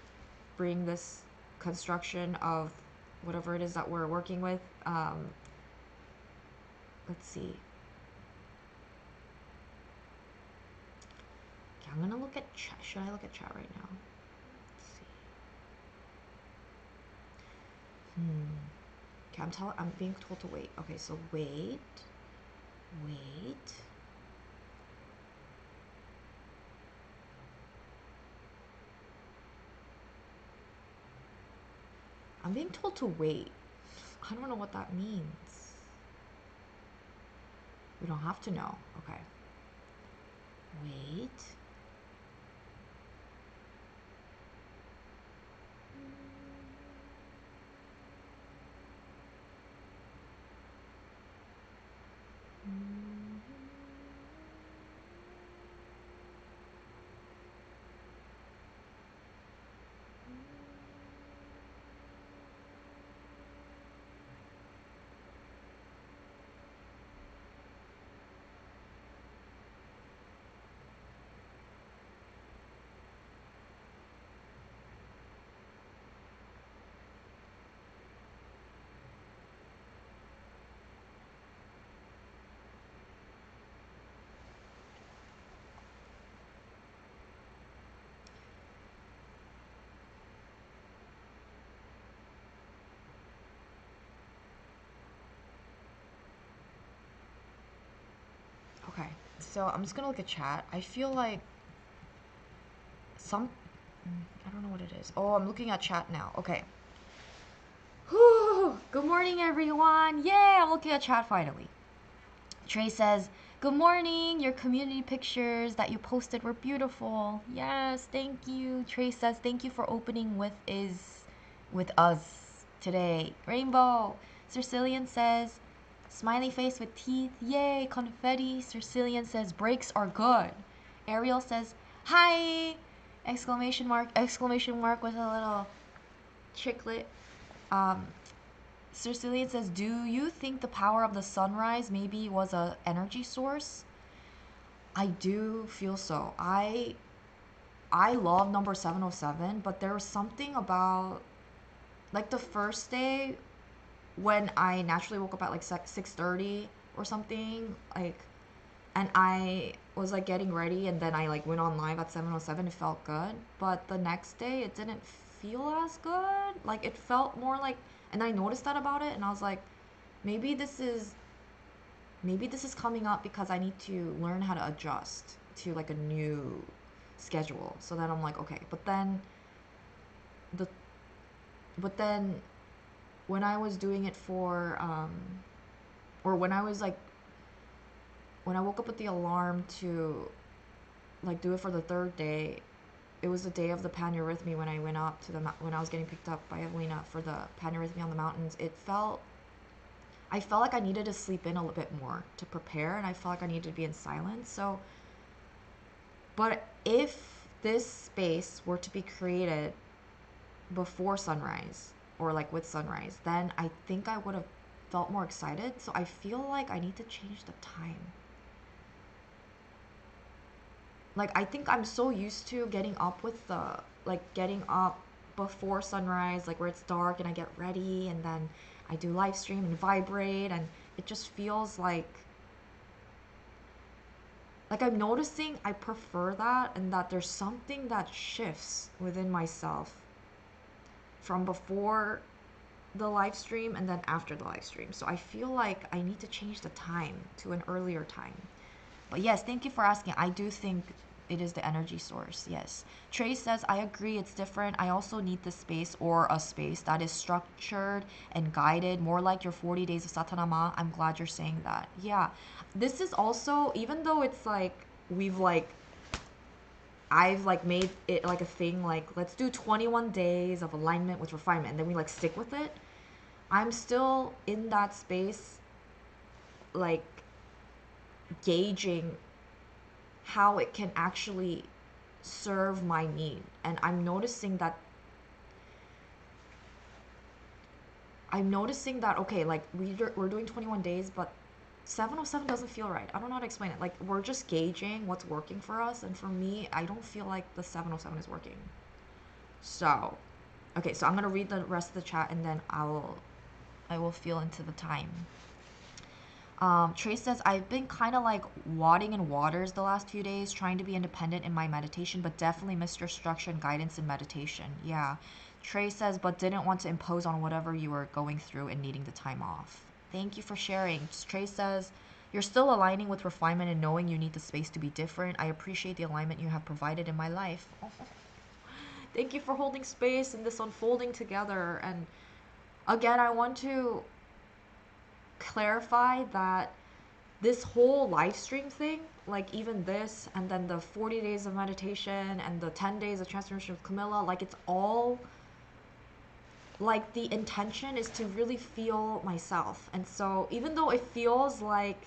bringing this construction of whatever it is that we're working with. Let's see. Okay, I'm gonna look at chat. Should I look at chat right now? Let's see. Okay, I'm being told to wait. Okay, so wait. I'm being told to wait. I don't know what that means. We don't have to know. Okay. Wait. Okay, so I'm just gonna look at chat. I feel like I don't know what it is. Oh, I'm looking at chat now. Okay. Whew. Good morning, everyone. Yeah, I'm looking at chat finally. Trey says, good morning. Your community pictures that you posted were beautiful. Yes, thank you. Trey says, thank you for opening with us today. Rainbow. Sicilian says, smiley face with teeth. Yay, confetti. Sicilian says, breaks are good. Ariel says, hi. Exclamation mark with a little chiclet. Sicilian says, do you think the power of the sunrise maybe was a energy source? I do feel so. I love number 707, but there was something about like the first day when I naturally woke up at like 6:30 or something, like, and I was like getting ready and then I like went on live at 7:07. It felt good, but the next day it didn't feel as good. Like it felt more like, and I noticed that about it and I was like, maybe this is coming up because I need to learn how to adjust to like a new schedule. So then I'm like, okay, but then when I was doing it for or when I was like, when I woke up with the alarm to like do it for the third day, it was the day of the panurhythmy when I went up to when I was getting picked up by Evelina for the panurhythmy on the mountains. I felt like I needed to sleep in a little bit more to prepare, and I felt like I needed to be in silence. So, but if this space were to be created before sunrise or like with sunrise, then I think I would have felt more excited. So I feel like I need to change the time. Like I think I'm so used to getting up getting up before sunrise, like where it's dark and I get ready and then I do live stream and vibrate, and it just feels like I'm noticing I prefer that, and that there's something that shifts within myself from before the live stream and then after the live stream. So I feel like I need to change the time to an earlier time. But yes, thank you for asking. I do think it is the energy source, yes. Trey says, I agree, it's different. I also need the space or a space that is structured and guided, more like your 40 days of Satanama. I'm glad you're saying that. Yeah, this is also, even though it's like, I've like made it like a thing, like let's do 21 days of alignment with refinement, and then we like stick with it. I'm still in that space, like gauging how it can actually serve my need. And I'm noticing that okay, like we're doing 21 days, but 707 doesn't feel right. I don't know how to explain it. Like we're just gauging what's working for us, and for me, I don't feel like the 707 is working. So, okay, so I'm gonna read the rest of the chat and then I will feel into the time. Trace says, I've been kind of like wading in waters the last few days, trying to be independent in my meditation, but definitely missed your structure and guidance in meditation. Yeah. Trace says, but didn't want to impose on whatever you were going through and needing the time off. Thank you for sharing. Trace says, you're still aligning with refinement and knowing you need the space to be different. I appreciate the alignment you have provided in my life. Oh, thank you for holding space and this unfolding together. And again, I want to clarify that this whole live stream thing, like even this, and then the 40 days of meditation and the 10 days of transformation with Camilla, like it's all like the intention is to really feel myself. And so even though it feels like,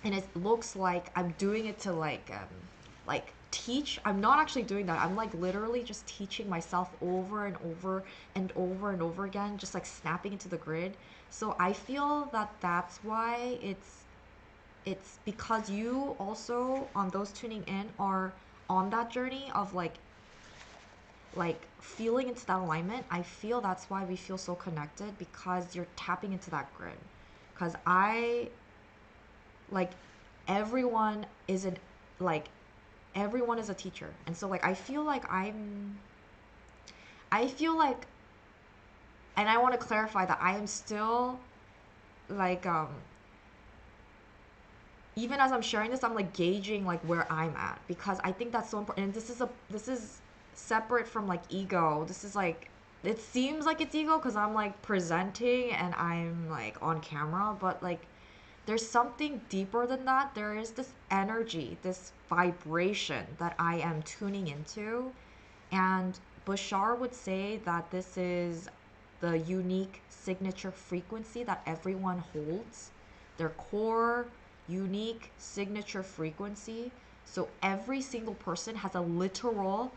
and it looks like I'm doing it to like teach, I'm not actually doing that. I'm like literally just teaching myself over and over and over and over again, just like snapping into the grid. So I feel that that's why it's because you also, on those tuning in, are on that journey of like feeling into that alignment. I feel that's why we feel so connected, because you're tapping into that grid. Because I like everyone isn't like everyone is a teacher, and so like I feel like and I want to clarify that I am still like even as I'm sharing this, I'm like gauging like where I'm at, because I think that's so important. And this is separate from like ego. This is like, it seems like it's ego because I'm like presenting and I'm like on camera, but like there's something deeper than that. There is this energy, this vibration that I am tuning into. And Bashar would say that this is the unique signature frequency that everyone holds, their core unique signature frequency. So every single person has a literal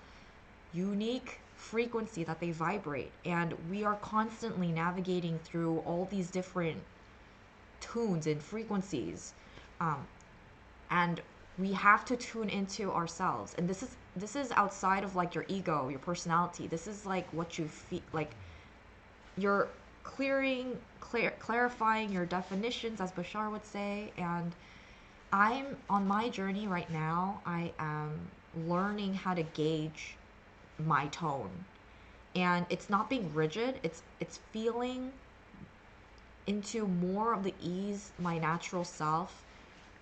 unique frequency that they vibrate. And we are constantly navigating through all these different tunes and frequencies. And we have to tune into ourselves. And this is outside of like your ego, your personality. This is like what you feel like. You're clarifying your definitions, as Bashar would say. And I'm on my journey right now. I am learning how to gauge my tone, and it's not being rigid. It's feeling into more of the ease, my natural self,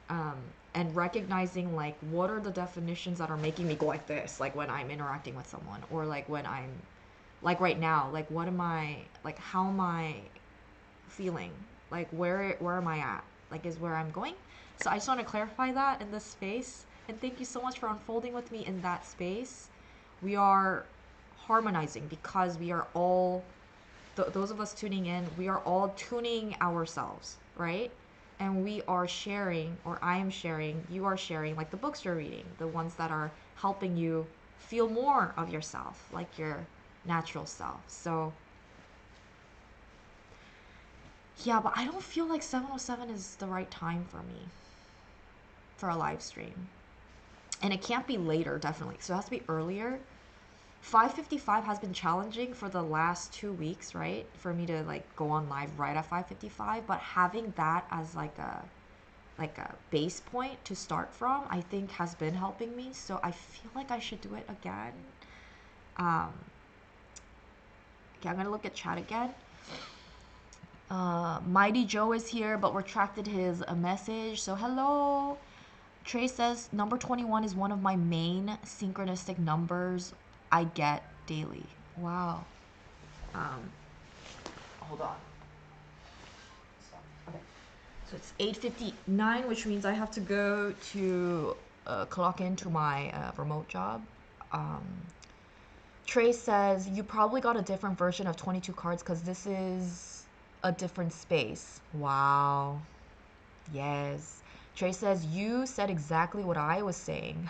and recognizing like what are the definitions that are making me go like this, like when I'm interacting with someone, or like when I'm like right now, like what am I, like how am I feeling, like where am I at, like is where I'm going. So I just want to clarify that in this space, and thank you so much for unfolding with me in that space. We are harmonizing because we are all those of us tuning in, we are all tuning ourselves, right? And we are sharing, or I am sharing, you are sharing, like the books you're reading, the ones that are helping you feel more of yourself, like your natural self. So yeah, but I don't feel like 7:07 is the right time for me for a live stream. And it can't be later, definitely. So it has to be earlier. 5:55 has been challenging for the last 2 weeks, right? For me to like go on live right at 5:55, but having that as like a base point to start from, I think has been helping me. So I feel like I should do it again. Okay, I'm gonna look at chat again. Mighty Joe is here, but retracted his message. So hello. Trey says number 21 is one of my main synchronistic numbers I get daily. Wow. Hold on. Okay. So it's 8:59, which means I have to go to clock into my remote job. Trey says you probably got a different version of 22 cards because this is a different space. Wow. Yes. Trey says you said exactly what I was saying.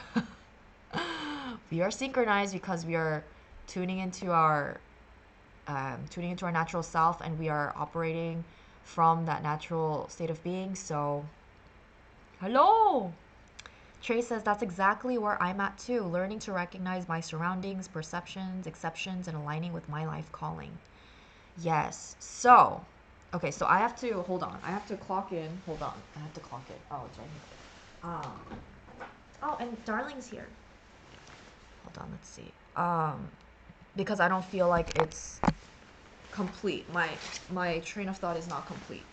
We are synchronized because we are tuning into our natural self, and we are operating from that natural state of being. So hello. Trey says that's exactly where I'm at too, learning to recognize my surroundings, perceptions, exceptions, and aligning with my life calling. Yes. So okay, so I have to hold on. I have to clock in. Hold on. I have to clock in. Oh, it's right here. Oh, and Darling's here. Hold on, let's see. Because I don't feel like it's complete. My train of thought is not complete.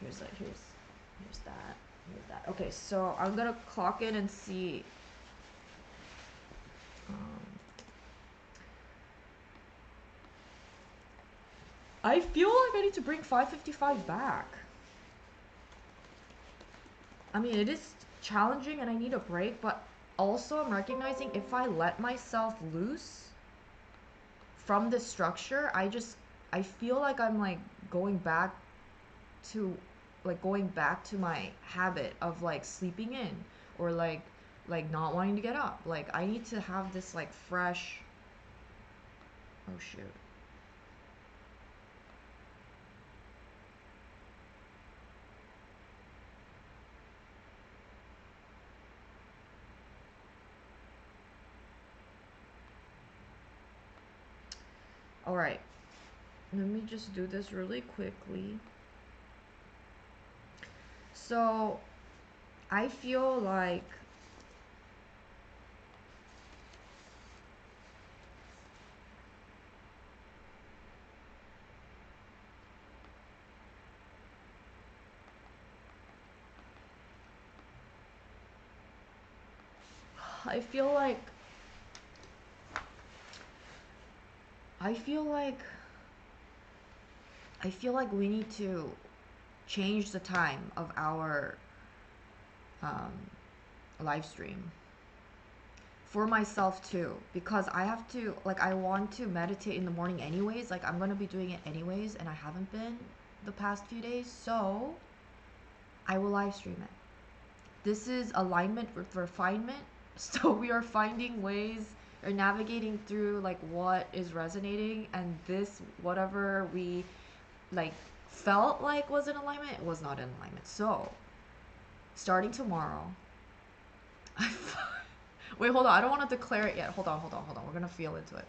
Here's that. Here's that. Okay, so I'm gonna clock in and see. I feel like I need to bring 555 back. I mean, it is challenging and I need a break, but also I'm recognizing if I let myself loose from this structure, I feel like I'm like going back to my habit of like sleeping in, or like not wanting to get up. Like I need to have this like fresh, oh shoot. All right, let me just do this really quickly. So I feel like I feel like I feel like I feel like we need to change the time of our um, live stream for myself too, because I have to, like, I want to meditate in the morning anyways. Like I'm gonna be doing it anyways, and I haven't been the past few days, so I will live stream it. This is alignment with refinement, so we are finding ways or navigating through like what is resonating, and this, whatever we like felt like was in alignment, it was not in alignment. So starting tomorrow, wait, hold on, I don't want to declare it yet. Hold on, we're gonna feel into it.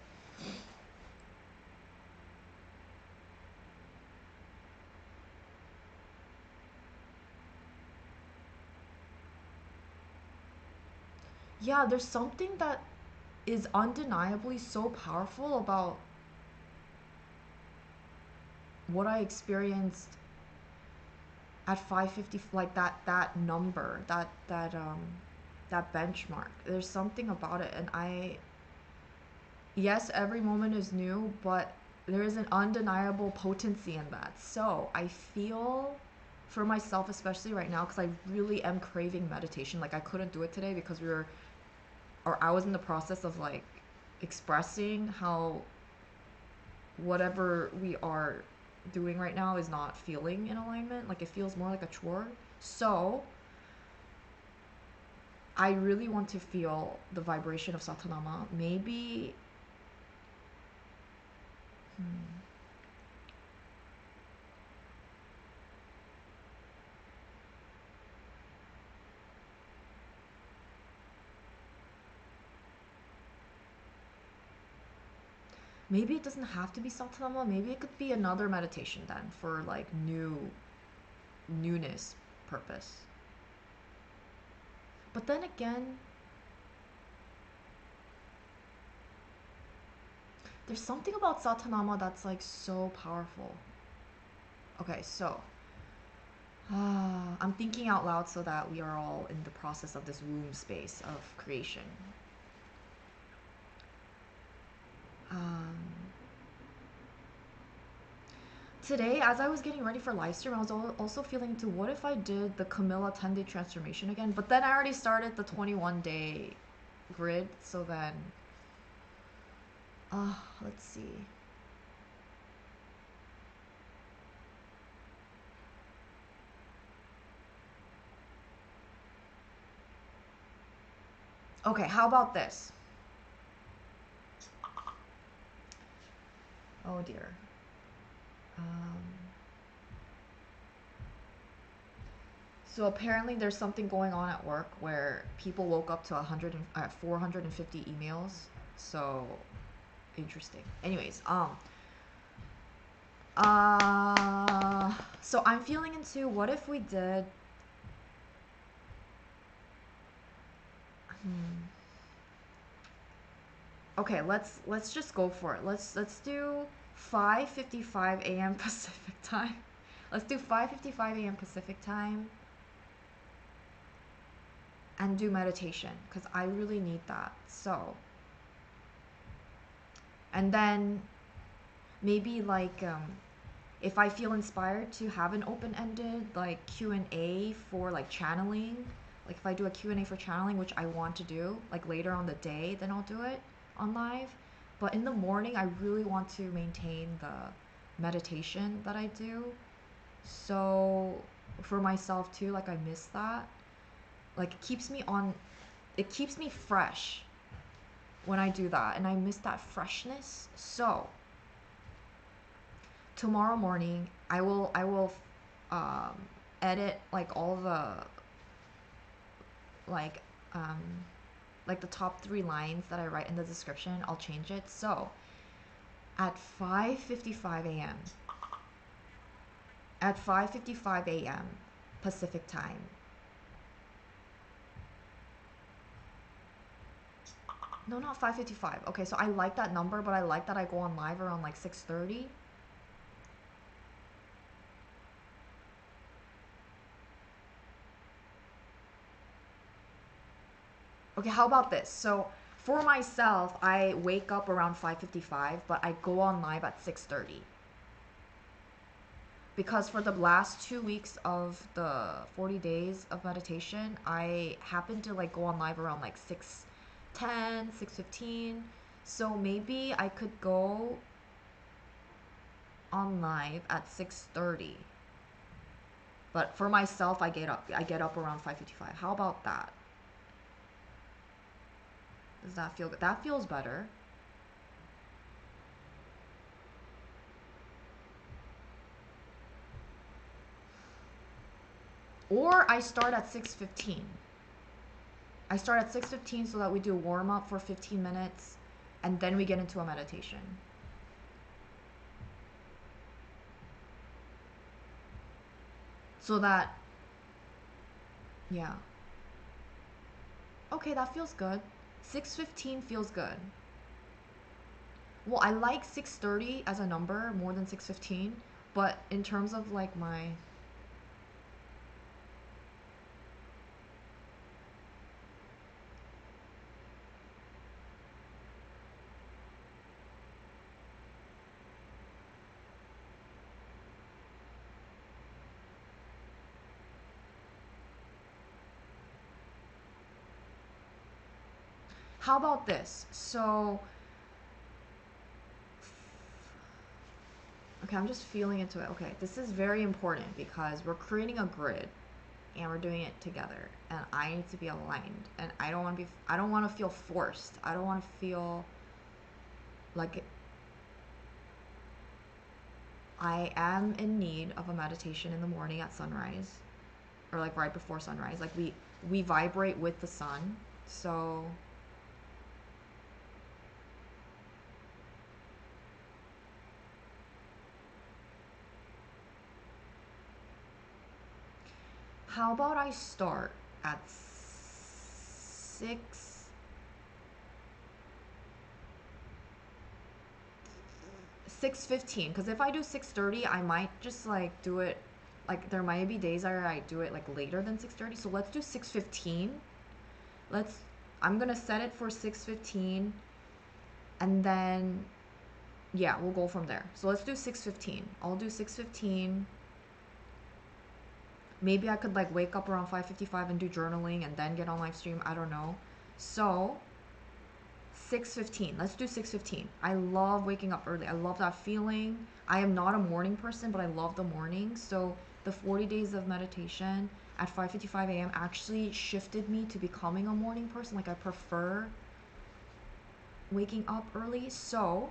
Yeah, there's something that is undeniably so powerful about what I experienced at 550, like that number, that benchmark. There's something about it, and yes, every moment is new, but there is an undeniable potency in that. So I feel for myself, especially right now, because I really am craving meditation. Like I couldn't do it today because I was in the process of like expressing how whatever we are doing right now is not feeling in alignment. Like it feels more like a chore. So I really want to feel the vibration of Satanama. Maybe maybe it doesn't have to be Satanama. Maybe it could be another meditation then for like newness purpose. But then again, there's something about Satanama that's like so powerful. Okay, so I'm thinking out loud so that we are all in the process of this womb space of creation. Today, as I was getting ready for live stream, I was also feeling to what if I did the Camilla 10-day transformation again? But then I already started the 21-day grid, so then, let's see. Okay, how about this? Oh dear. So apparently there's something going on at work where people woke up to 450 emails. So interesting. Anyways, so I'm feeling into what if we did okay, let's just go for it. Let's do 5:55 a.m. Pacific time. Let's do 5:55 a.m. Pacific time and do meditation because I really need that. So, and then maybe like if I feel inspired to have an open-ended like Q&A for like channeling, like if I do a Q&A for channeling, which I want to do like later on the day, then I'll do it on live. But in the morning, I really want to maintain the meditation that I do. So for myself too, like I miss that. Like it keeps me fresh when I do that, and I miss that freshness. So tomorrow morning I will edit like all the like um like the top 3 lines that I write in the description. I'll change it. So at 5:55 a.m. at 5:55 a.m. Pacific time. No, not 5:55. Okay, so I like that number, but I like that I go on live around like 6:30. Okay, how about this? So for myself, I wake up around 5:55, but I go on live at 6:30. Because for the last 2 weeks of the 40 days of meditation, I happen to like go on live around like 6:10, 6:15. So maybe I could go on live at 6:30. But for myself, I get up around 5:55. How about that? Does that feel good? That feels better. Or I start at 6:15. I start at 6:15 so that we do warm up for 15 minutes and then we get into a meditation. So that, yeah. Okay, that feels good. 6:15 feels good. Well, I like 6:30 as a number more than 6:15, but in terms of like my... How about this? So, okay, I'm just feeling into it. Okay, this is very important because we're creating a grid and we're doing it together, and I need to be aligned, and I don't want to feel forced. I don't want to feel like I am in need of a meditation in the morning at sunrise, or like right before sunrise. Like we vibrate with the sun. So how about I start at 6:15? Because if I do 6:30, I might just like do it, like there might be days where I do it like later than 6:30. So let's do 6:15. I'm gonna set it for 6:15, and then yeah, we'll go from there. So let's do 6:15. I'll do 6:15. Maybe I could like wake up around 5:55 and do journaling and then get on live stream. I don't know. So 6:15. Let's do 6:15. I love waking up early. I love that feeling. I am not a morning person, but I love the morning. So the 40 days of meditation at 5:55 a.m. actually shifted me to becoming a morning person. Like I prefer waking up early. So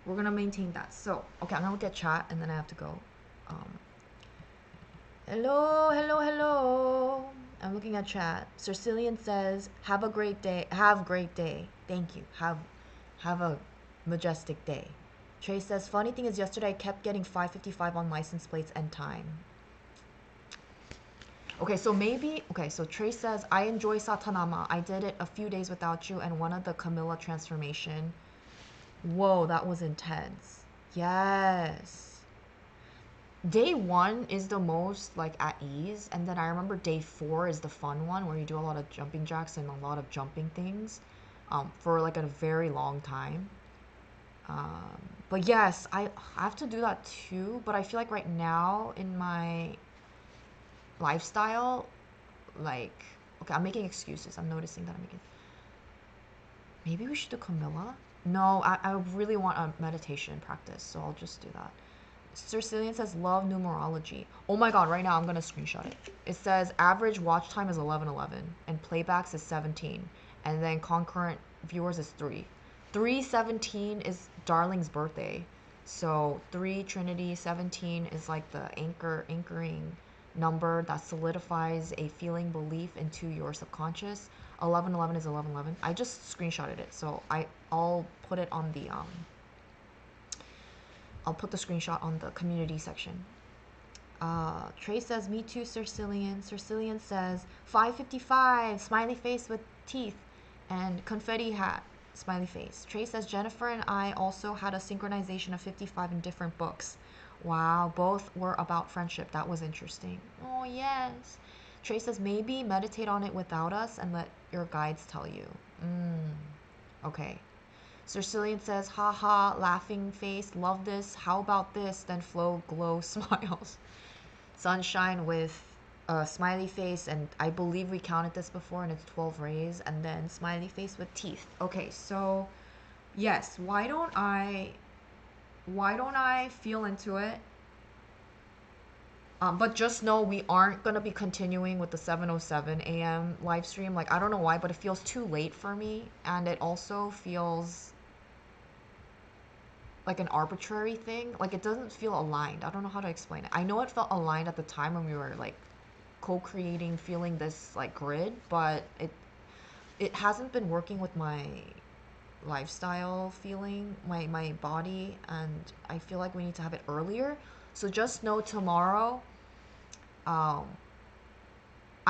we're gonna maintain that. So okay, I'm gonna look at chat and then I have to go. Hello, hello, hello. I'm looking at chat. Sicilian says, "Have a great day. Have great day. Thank you. Have a majestic day." Trey says, "Funny thing is, yesterday I kept getting 5:55 on license plates and time." Okay, so maybe, okay, so Trey says, "I enjoy Satanama. I did it a few days without you and one of the Camilla transformation." Whoa, that was intense. Yes. Day 1 is the most like at ease, and then I remember day 4 is the fun one where you do a lot of jumping jacks and a lot of jumping things for like a very long time. But yes, I have to do that too. But I feel like right now in my lifestyle, like, okay, I'm making excuses. I'm noticing that I'm making. Maybe we should do Camilla? No, I really want a meditation practice, so I'll just do that. Sicilian says love numerology. Oh my god, right now I'm gonna screenshot it. It says average watch time is 11:11 and playbacks is 17, and then concurrent viewers is 3. 3:17 is Darling's birthday, so 3 Trinity 17 is like the anchoring number that solidifies a feeling belief into your subconscious. 11:11 is 11:11. I just screenshotted it, so I'll put it on the I'll put the screenshot on the community section. Trey says, me too, Sicilian. Sicilian says, 5:55, smiley face with teeth, and confetti hat, smiley face. Trey says, Jennifer and I also had a synchronization of 55 in different books. Wow, both were about friendship. That was interesting. Oh, yes. Trey says, maybe meditate on it without us and let your guides tell you. Okay. Sicilian says, haha, laughing face, love this, how about this, then flow, glow, smiles. Sunshine with a smiley face, and I believe we counted this before, and it's 12 rays, and then smiley face with teeth. Okay, so, yes, why don't I feel into it? But just know we aren't going to be continuing with the 7:07 a.m. live stream. Like, I don't know why, but it feels too late for me, and it also feels like an arbitrary thing. Like, it doesn't feel aligned. I don't know how to explain it. I know it felt aligned at the time when we were like co-creating, feeling this like grid, but it hasn't been working with my lifestyle feeling, my body, and I feel like we need to have it earlier. So just know tomorrow, I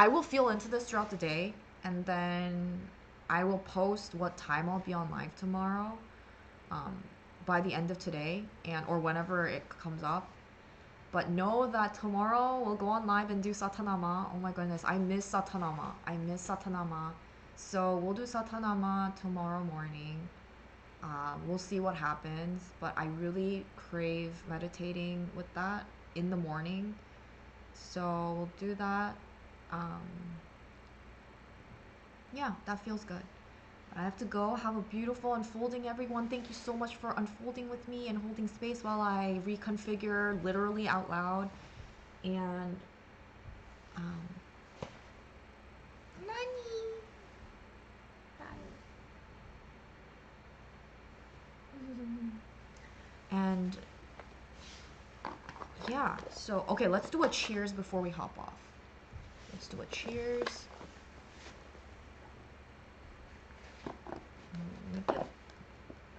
will feel into this throughout the day, and then I will post what time I'll be on live tomorrow. By the end of today, and or whenever it comes up. But know that tomorrow we'll go on live and do Satanama. Oh my goodness, I miss Satanama. So we'll do Satanama tomorrow morning. We'll see what happens, but I really crave meditating with that in the morning. So we'll do that. Yeah, that feels good. I have to go. Have a beautiful unfolding, everyone. Thank you so much for unfolding with me and holding space while I reconfigure literally out loud. And, Nani! And, yeah. So, okay, let's do a cheers before we hop off. Let's do a cheers.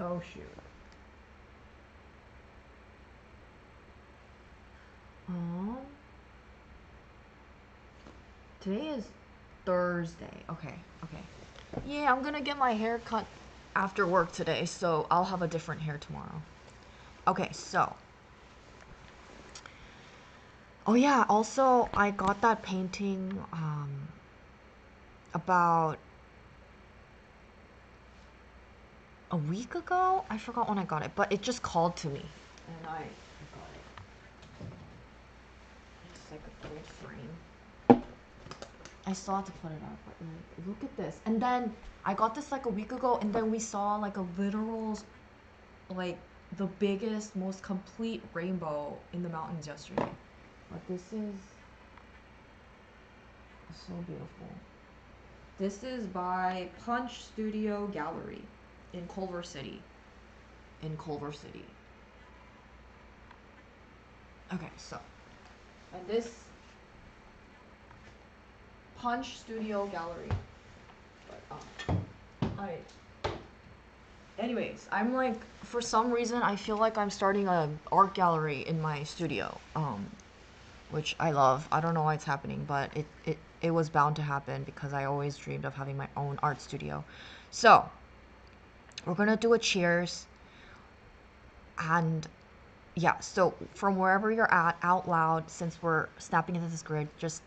Oh, shoot. Today is Thursday. Okay. Yeah, I'm gonna get my hair cut after work today, so I'll have a different hair tomorrow. Okay, so. Oh yeah, also I got that painting about a week ago. I forgot when I got it, but it just called to me. And I got it. It's like a gold frame. I still have to put it up, but like, look at this. And then I got this like a week ago, and then we saw like a literal, like the biggest, most complete rainbow in the mountains yesterday. But this is so beautiful. This is by Punch Studio Gallery in Culver City. Okay, so. And this Punch Studio Gallery. But, anyways, I'm like, for some reason, I feel like I'm starting an art gallery in my studio. Which I love. I don't know why it's happening, but it was bound to happen because I always dreamed of having my own art studio. So, we're gonna do a cheers. And yeah, so from wherever you're at, out loud, since we're snapping into this grid, just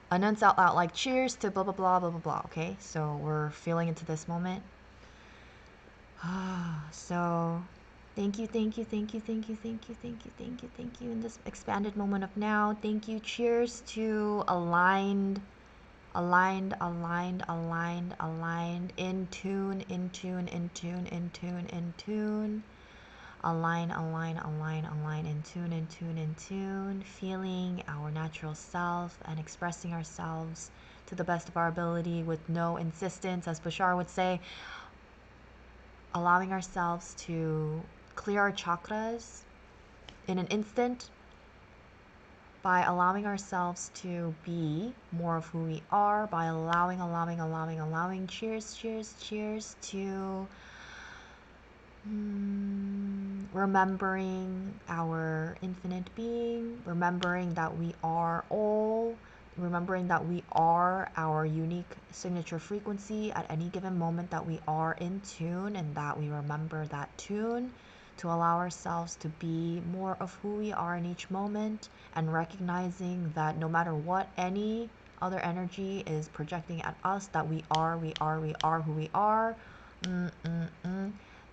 announce out loud like cheers to blah blah blah blah blah blah. Okay, so we're feeling into this moment. So Thank you, thank you, thank you, thank you, thank you, thank you, thank you, thank you. In this expanded moment of now, thank you. Cheers to aligned, aligned, aligned, aligned, aligned, in tune, in tune, in tune, in tune, in tune. Align, align, align, align, in tune, in tune, in tune. Feeling our natural self and expressing ourselves to the best of our ability with no insistence, as Bashar would say. Allowing ourselves to clear our chakras in an instant by allowing ourselves to be more of who we are, by allowing. Cheers, cheers, cheers to remembering our infinite being, remembering that we are all, remembering that we are our unique signature frequency at any given moment, that we are in tune, and that we remember that tune to allow ourselves to be more of who we are in each moment, and recognizing that no matter what any other energy is projecting at us, that we are who we are.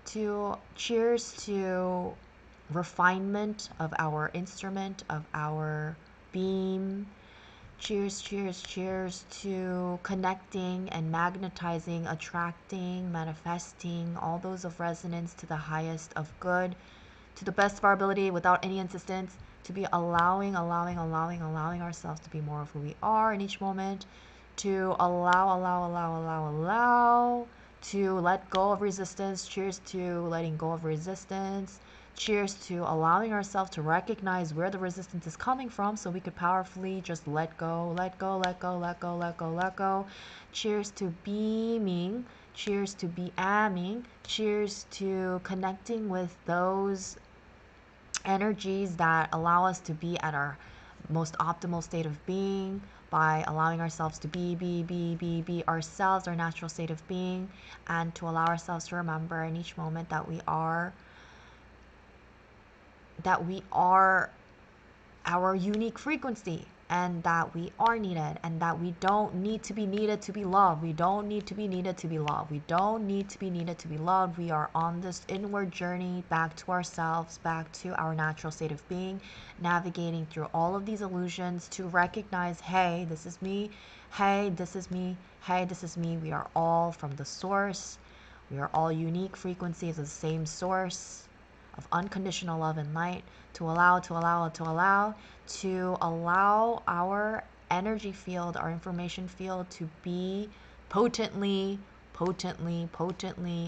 To cheers to refinement of our instrument, of our beam. Cheers, cheers, cheers to connecting and magnetizing, attracting, manifesting all those of resonance to the highest of good, to the best of our ability, without any insistence, to be allowing ourselves to be more of who we are in each moment, to allow, to let go of resistance. Cheers to letting go of resistance. Cheers to allowing ourselves to recognize where the resistance is coming from, so we could powerfully just let go. Cheers to beaming. Cheers to be-amming. Cheers to connecting with those energies that allow us to be at our most optimal state of being, by allowing ourselves to be ourselves, our natural state of being, and to allow ourselves to remember in each moment that we are our unique frequency, and that we are needed, and that we don't need to be needed to be loved. We don't need to be needed to be loved. We don't need to be needed to be loved. We are on this inward journey back to ourselves, back to our natural state of being, navigating through all of these illusions to recognize, hey, this is me. Hey, this is me. Hey, this is me. We are all from the source. We are all unique frequencies of the same source of unconditional love and light, to allow our energy field, our information field, to be potently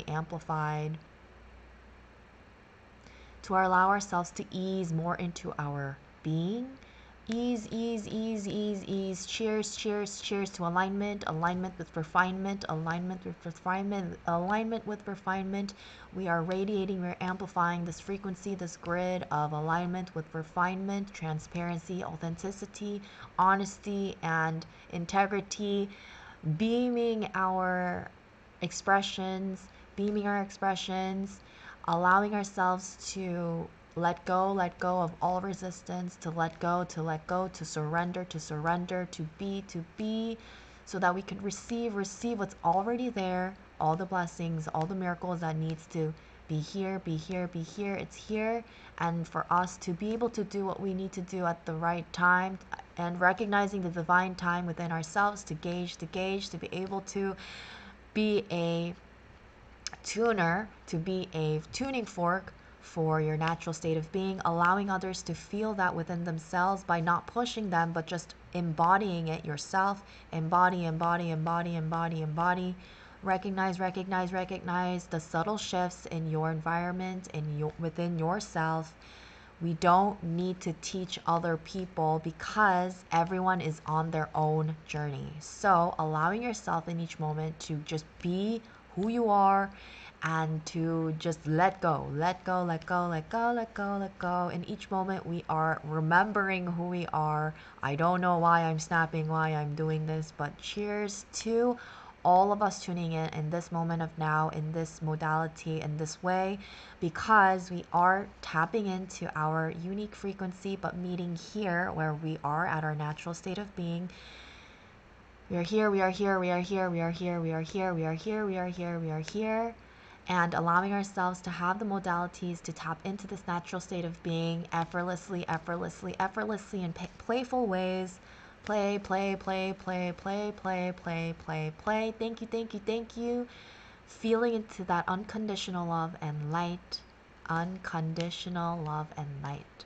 amplified, to allow ourselves to ease more into our being. Ease. Cheers to alignment with refinement, alignment with refinement. We are radiating, we're amplifying this frequency, this grid of alignment with refinement, transparency, authenticity, honesty, and integrity, beaming our expressions, allowing ourselves to let go of all resistance, to let go, to surrender, to be, so that we can receive what's already there, all the blessings, all the miracles that needs to be here. It's here, and for us to be able to do what we need to do at the right time, and recognizing the divine time within ourselves, to gauge, to be able to be a tuner, to be a tuning fork for your natural state of being, allowing others to feel that within themselves by not pushing them, but just embodying it yourself. Embody. Recognize the subtle shifts in your environment, within yourself. We don't need to teach other people, because everyone is on their own journey. So allowing yourself in each moment to just be who you are, and to just let go. In each moment, we are remembering who we are. I don't know why I'm snapping, why I'm doing this, but cheers to all of us tuning in this moment of now, in this modality, in this way, because we are tapping into our unique frequency, but meeting here where we are at our natural state of being. We are here. and allowing ourselves to have the modalities to tap into this natural state of being effortlessly, effortlessly, effortlessly in playful ways. Play, play, play, play, play, play, play, play, play. Thank you, thank you, thank you. Feeling into that unconditional love and light. Unconditional love and light.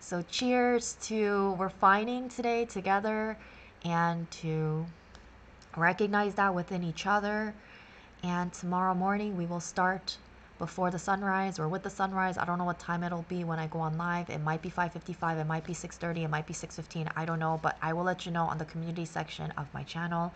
So cheers to refining today together, and to recognize that within each other. And tomorrow morning we will start before the sunrise or with the sunrise. I don't know what time it'll be when I go on live. It might be 5:55, it might be 6:30, it might be 6:15. I don't know, but I will let you know on the community section of my channel.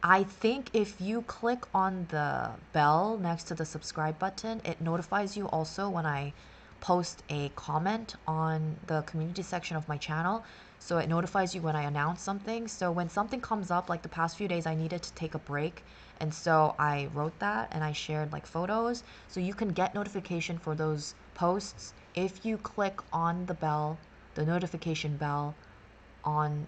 I think if you click on the bell next to the subscribe button, it notifies you also when I post a comment on the community section of my channel. So it notifies you when I announce something. So when something comes up, like the past few days I needed to take a break, and so I wrote that and I shared like photos. So you can get notification for those posts if you click on the bell, the notification bell on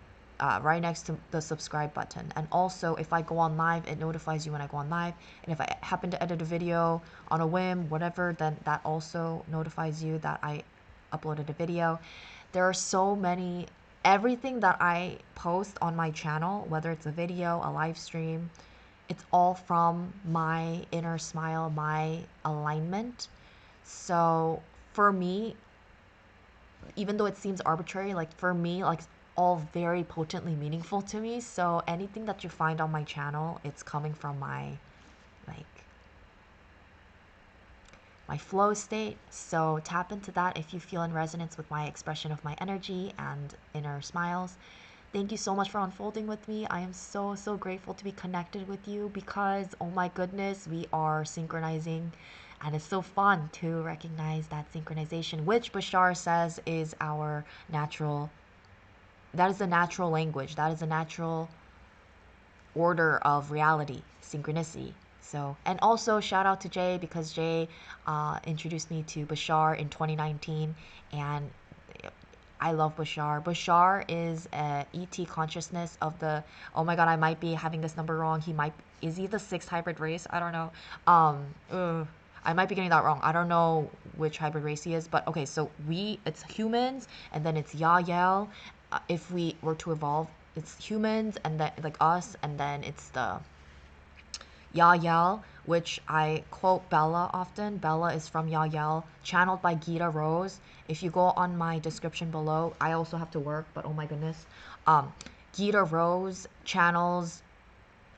right next to the subscribe button. And also if I go on live, it notifies you when I go on live. And if I happen to edit a video on a whim, whatever, then that also notifies you that I uploaded a video. There are so many, everything that I post on my channel, whether it's a video, a live stream, it's all from my inner smile, my alignment. So for me, even though it seems arbitrary, like for me, like all very potently meaningful to me. So anything that you find on my channel, it's coming from my like my flow state. So tap into that if you feel in resonance with my expression of my energy and inner smiles. Thank you so much for unfolding with me. I am so, so grateful to be connected with you, because oh my goodness, we are synchronizing, and it's so fun to recognize that synchronization, which Bashar says is our natural, that is the natural language, that is the natural order of reality, synchronicity. So, and also shout out to Jay, because Jay introduced me to Bashar in 2019, and I love Bashar. Bashar is a ET consciousness of the, oh my god, I might be having this number wrong. Is he the 6th hybrid race? I don't know. I might be getting that wrong. I don't know which hybrid race he is, but okay, so it's humans, and then it's Yael. If we were to evolve, it's humans, and then like us, and then it's the Yael, which I quote Bella often. Bella is from Yael, channeled by Gita Rose. If you go on my description below, I also have to work, but oh my goodness. Gita Rose channels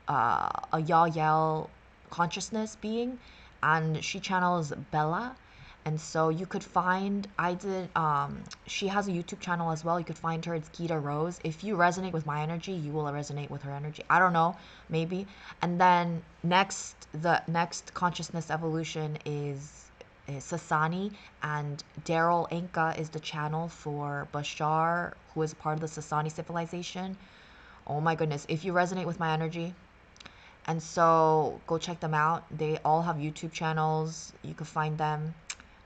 a Yael consciousness being, and she channels Bella. And so you could find, she has a YouTube channel as well. You could find her, it's Gita Rose. If you resonate with my energy, you will resonate with her energy. I don't know, maybe. And then the next consciousness evolution is Sasani, and Daryl Inca is the channel for Bashar, who is part of the Sasani civilization. Oh my goodness, if you resonate with my energy, and so go check them out. They all have YouTube channels. You can find them.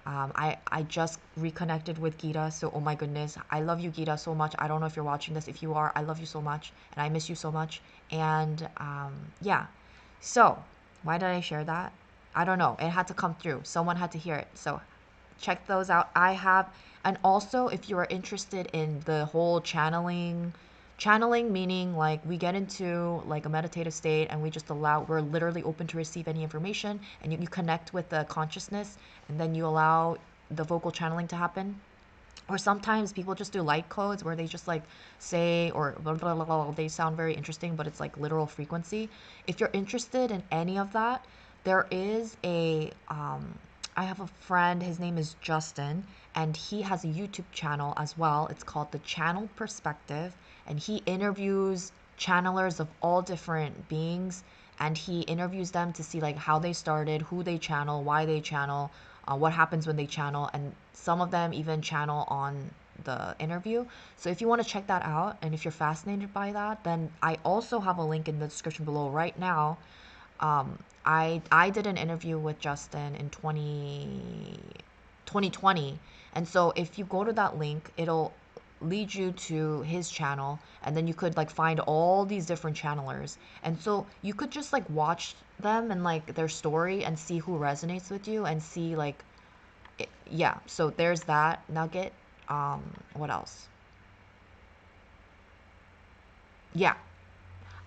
I just reconnected with Gita, so oh my goodness, I love you, Gita, so much. I don't know if you're watching this. If you are, I love you so much, and I miss you so much. And yeah, so why did I share that? I don't know. It had to come through. Someone had to hear it. So check those out. And also if you are interested in the whole channeling meaning like we get into like a meditative state, and we're literally open to receive any information, and you connect with the consciousness, and then you allow the vocal channeling to happen. Or sometimes people just do light codes where they just like say, or blah, blah, blah, blah, they sound very interesting, but it's like literal frequency. If you're interested in any of that, there is I have a friend, his name is Justin, and he has a YouTube channel as well. It's called The Channel Perspective, and he interviews channelers of all different beings, and he interviews them to see like how they started, who they channel, why they channel, what happens when they channel, and some of them even channel on the interview. So if you want to check that out, and if you're fascinated by that, then I also have a link in the description below right now. I did an interview with Justin in 2020, and so if you go to that link, it'll lead you to his channel, and then you could like find all these different channelers, and so you could just like watch them and like their story and see who resonates with you and see like yeah, so there's that nugget. What else? Yeah,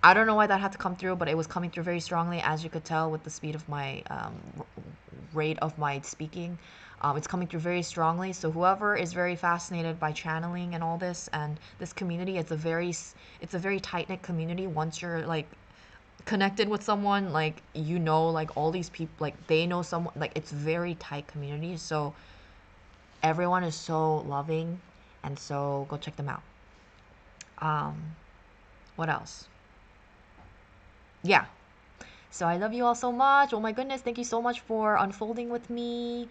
I don't know why that had to come through, but it was coming through very strongly, as you could tell with the speed of my rate of my speaking. It's coming through very strongly. So whoever is very fascinated by channeling and all this and this community, it's a very tight knit community. Once you're like connected with someone, like you know, like all these people, like they know someone, like it's very tight community. So everyone is so loving, and so go check them out. Um, what else? Yeah. So I love you all so much. Oh my goodness, thank you so much for unfolding with me.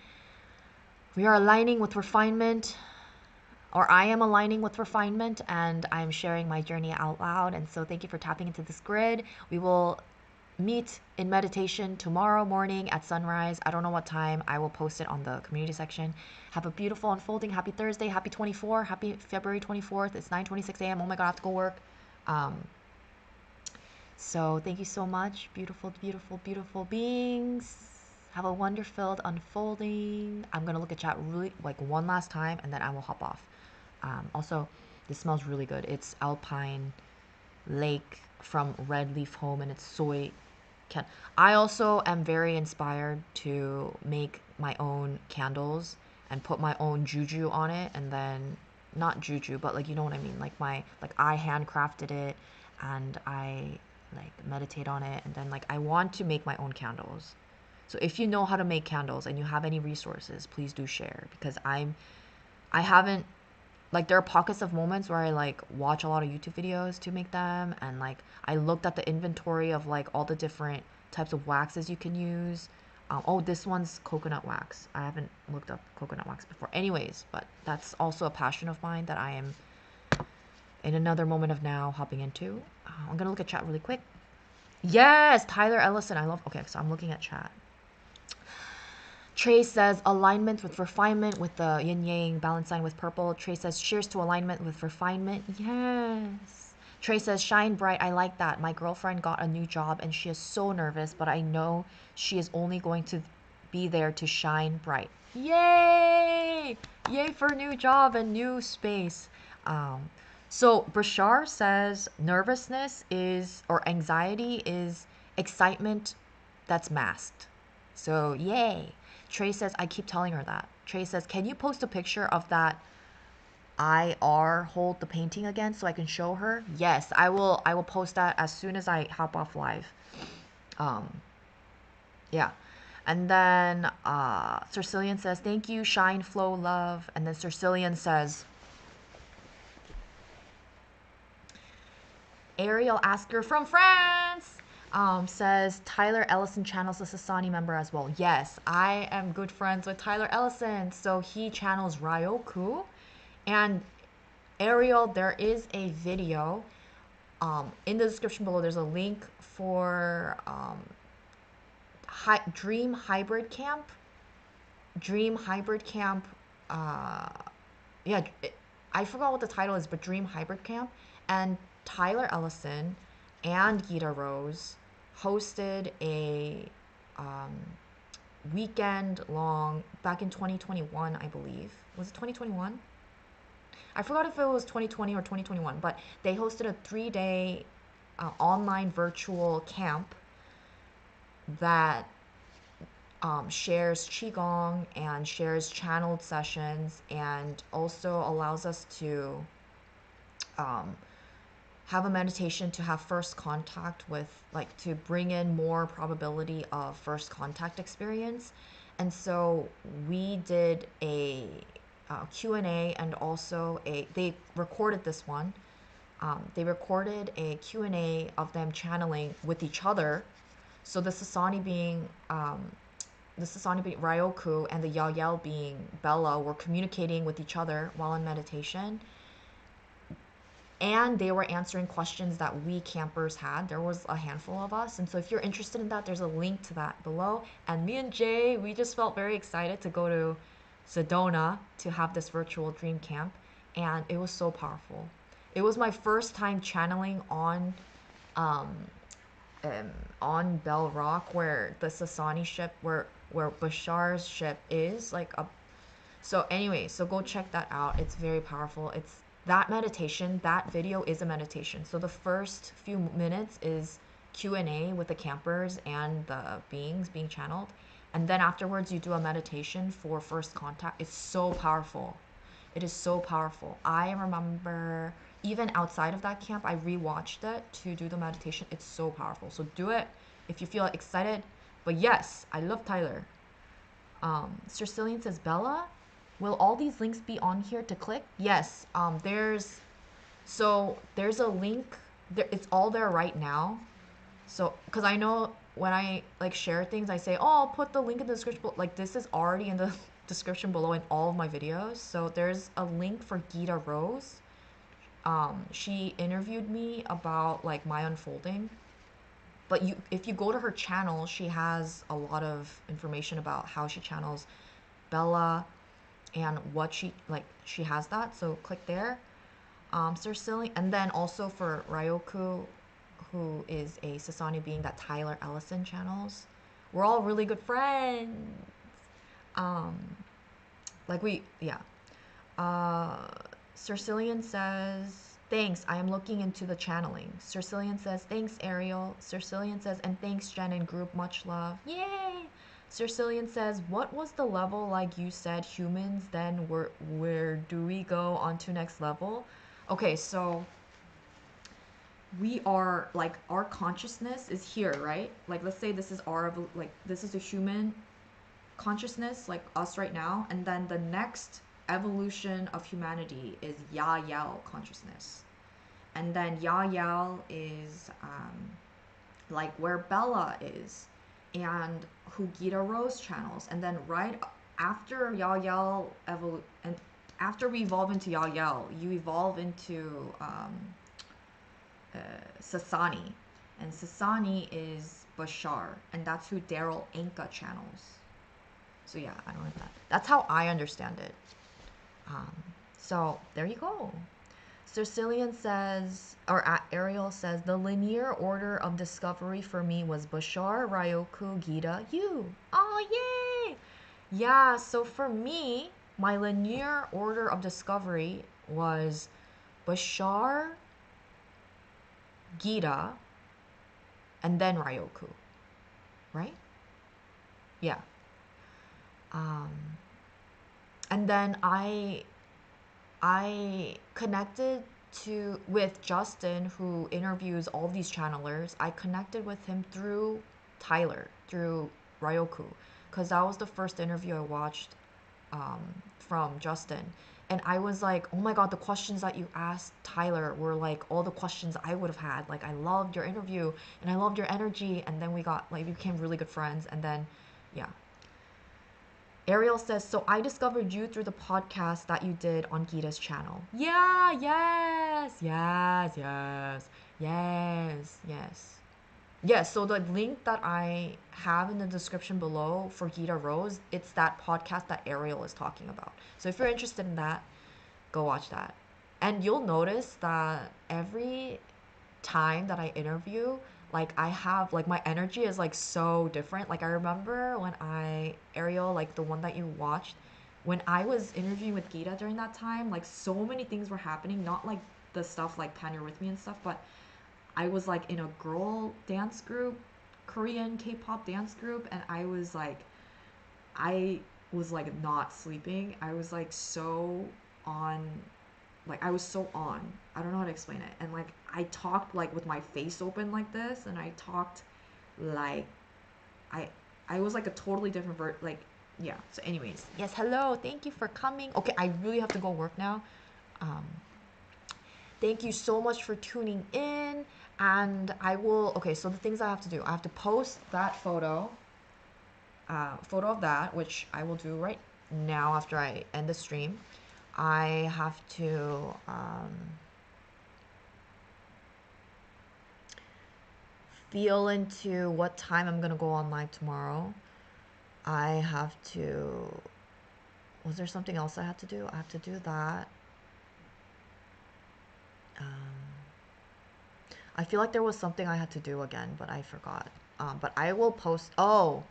We are aligning with refinement, or I am aligning with refinement, and I'm sharing my journey out loud. And so thank you for tapping into this grid. We will meet in meditation tomorrow morning at sunrise. I don't know what time. I will post it on the community section. Have a beautiful unfolding. Happy Thursday. Happy 24. Happy February 24th. It's 9:26 a.m. Oh my God, I have to go work. So thank you so much, beautiful, beautiful, beautiful beings. Have a wonder-filled unfolding. I'm gonna look at chat really like one last time, and then I will hop off. Also, this smells really good. It's Alpine Lake from Red Leaf Home, and it's soy. I also am very inspired to make my own candles and put my own juju on it, and then not juju, but like you know what I mean. Like I handcrafted it, and I like meditate on it, and then like I want to make my own candles. So if you know how to make candles and you have any resources, please do share, because I haven't, like there are pockets of moments where I like watch a lot of YouTube videos to make them, and like I looked at the inventory of like all the different types of waxes you can use. Oh, this one's coconut wax. I haven't looked up coconut wax before. Anyways, but that's also a passion of mine that I am in another moment of now hopping into. I'm gonna look at chat really quick. Yes, Tyler Ellison. I love. Okay, so I'm looking at chat. Trey says alignment with refinement with the yin yang balance sign with purple. Trey says cheers to alignment with refinement. Yes. Trey says shine bright. I like that. My girlfriend got a new job and she is so nervous, but I know she is only going to be there to shine bright. Yay! Yay for a new job and new space. So Bashar says nervousness is, or anxiety is excitement that's masked. So yay. Trey says, I keep telling her that. Trey says, can you post a picture of that IR hold the painting again so I can show her? Yes, I will post that as soon as I hop off live. Yeah. And then Cercilian says, thank you, shine, flow, love. And then Cercilian says, Ariel Asker from France says, Tyler Ellison channels a Sasani member as well. Yes, I am good friends with Tyler Ellison. So he channels Ryoku. And Ariel, there is a video in the description below. There's a link for Dream Hybrid Camp. Dream Hybrid Camp. Yeah, I forgot what the title is, but Dream Hybrid Camp. And Tyler Ellison and Gita Rose hosted a weekend long back in 2021, I believe. Was it 2021? I forgot if it was 2020 or 2021, but they hosted a 3-day online virtual camp that shares Qigong and shares channeled sessions, and also allows us to have a meditation to have first contact with, like, to bring in more probability of first contact experience. And so we did a Q&A, and also they recorded this one. They recorded a Q&A of them channeling with each other. So the Sasani being Ryoku and the Yael being Bella were communicating with each other while in meditation. And they were answering questions that we campers had. There was a handful of us. And so if you're interested in that, there's a link to that below. And me and Jay, we just felt very excited to go to Sedona to have this virtual dream camp. and it was so powerful. It was my first time channeling um, on Bell Rock, where the Sasani ship, where Bashar's ship is, like a. So anyway, so go check that out. It's very powerful. It's that meditation. That video is a meditation. So the first few minutes is Q&A with the campers and the beings being channeled, and then afterwards you do a meditation for first contact. It's so powerful. It is so powerful. I remember even outside of that camp, I rewatched it to do the meditation. It's so powerful. So do it if you feel excited. But yes, I love Tyler. Sir Cillian says, Bella, will all these links be on here to click? Yes. There's a link. There, it's all there right now. So, because I know when I like share things, I say, oh, I'll put the link in the description. Like, this is already in the description below in all of my videos. So there's a link for Gita Rose. She interviewed me about like my unfolding. But if you go to her channel, she has a lot of information about how she channels Bella and what she has that. So click there. Sir Silly, and then also for Ryoku, who is a Sasani being that Tyler Ellison channels. We're all really good friends. Um, yeah. Uh, Sir Cillian says, thanks, I am looking into the channeling. Sir Cillian says, thanks, Ariel. Sir Cillian says, and thanks, Jen and group, much love. Yay! Sir Cillian says, what was the level like you said humans, then where do we go on to next level? Okay, so we are, like, our consciousness is here, right? Like, let's say this is this is a human consciousness, like us right now, and then the next evolution of humanity is Yael consciousness, and then Yael is like where Bella is, and who Gita Rose channels, and then right after Yael and after we evolve into Yael, you evolve into Sasani, and Sasani is Bashar, and that's who Daryl Anka channels. So yeah, I don't know that. That's how I understand it. So there you go. Sir Cillian says, or Ariel says, the linear order of discovery for me was Bashar, Ryoku, Gita, you. Oh, yay! Yeah, so for me, my linear order of discovery was Bashar, Gita, and then Ryoku. Right? Yeah. And then I connected with Justin, who interviews all these channelers. I connected with him through Tyler, through Ryoku, because that was the first interview I watched from Justin. And I was like, oh my God, the questions that you asked Tyler were like all the questions I would have had. Like, I loved your interview and I loved your energy. And then we became really good friends. And then, yeah. Ariel says, so I discovered you through the podcast that you did on Gita's channel. Yeah, yes, yes, yes, yes, yes. Yes, so the link that I have in the description below for Gita Rose, it's that podcast that Ariel is talking about. So if you're interested in that, go watch that. And you'll notice that every time that I interview, like I have like my energy is like so different. Like I remember when Ariel, like the one that you watched, when I was interviewing with Gita during that time, like so many things were happening, not like the stuff like Pan You're With Me and stuff, but I was like in a girl dance group, Korean K-pop dance group, and I was like not sleeping. I was like so on, like I was so on. I don't know how to explain it. And like I talked like with my face open like this, and I talked like I was like a totally different like yeah. So anyways, yes, hello. Thank you for coming. Okay, I really have to go work now. Um Thank you so much for tuning in, and I will okay, so the things I have to do. I have to post that photo of that, which I will do right now after I end the stream. I have to feel into what time I'm gonna go on live tomorrow. I have to. Was there something else I had to do? I have to do that. I feel like there was something I had to do again, but I forgot. But I will post. I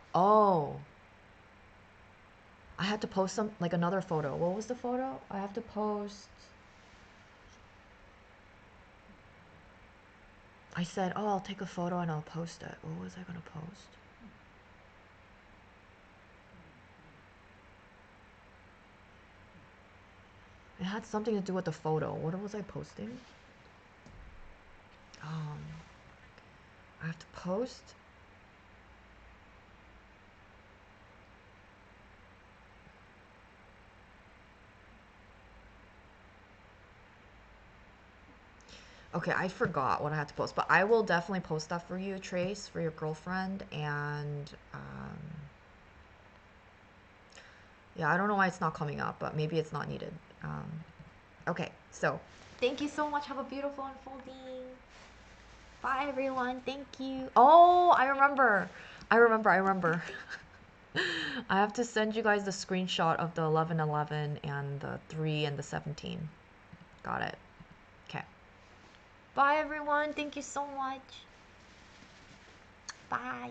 had to post like another photo. What was the photo? I have to post. I said, oh, I'll take a photo and I'll post it. What was I gonna post? It had something to do with the photo. What was I posting? I have to post. Okay, I forgot what I had to post, but I will definitely post that for you, Trace, for your girlfriend. And yeah, I don't know why it's not coming up, but maybe it's not needed. Okay, so thank you so much. Have a beautiful unfolding. Bye, everyone. Thank you. Oh, I remember. I have to send you guys the screenshot of the 11/11 and the 3 and the 17. Got it. Okay. Bye, everyone. Thank you so much. Bye.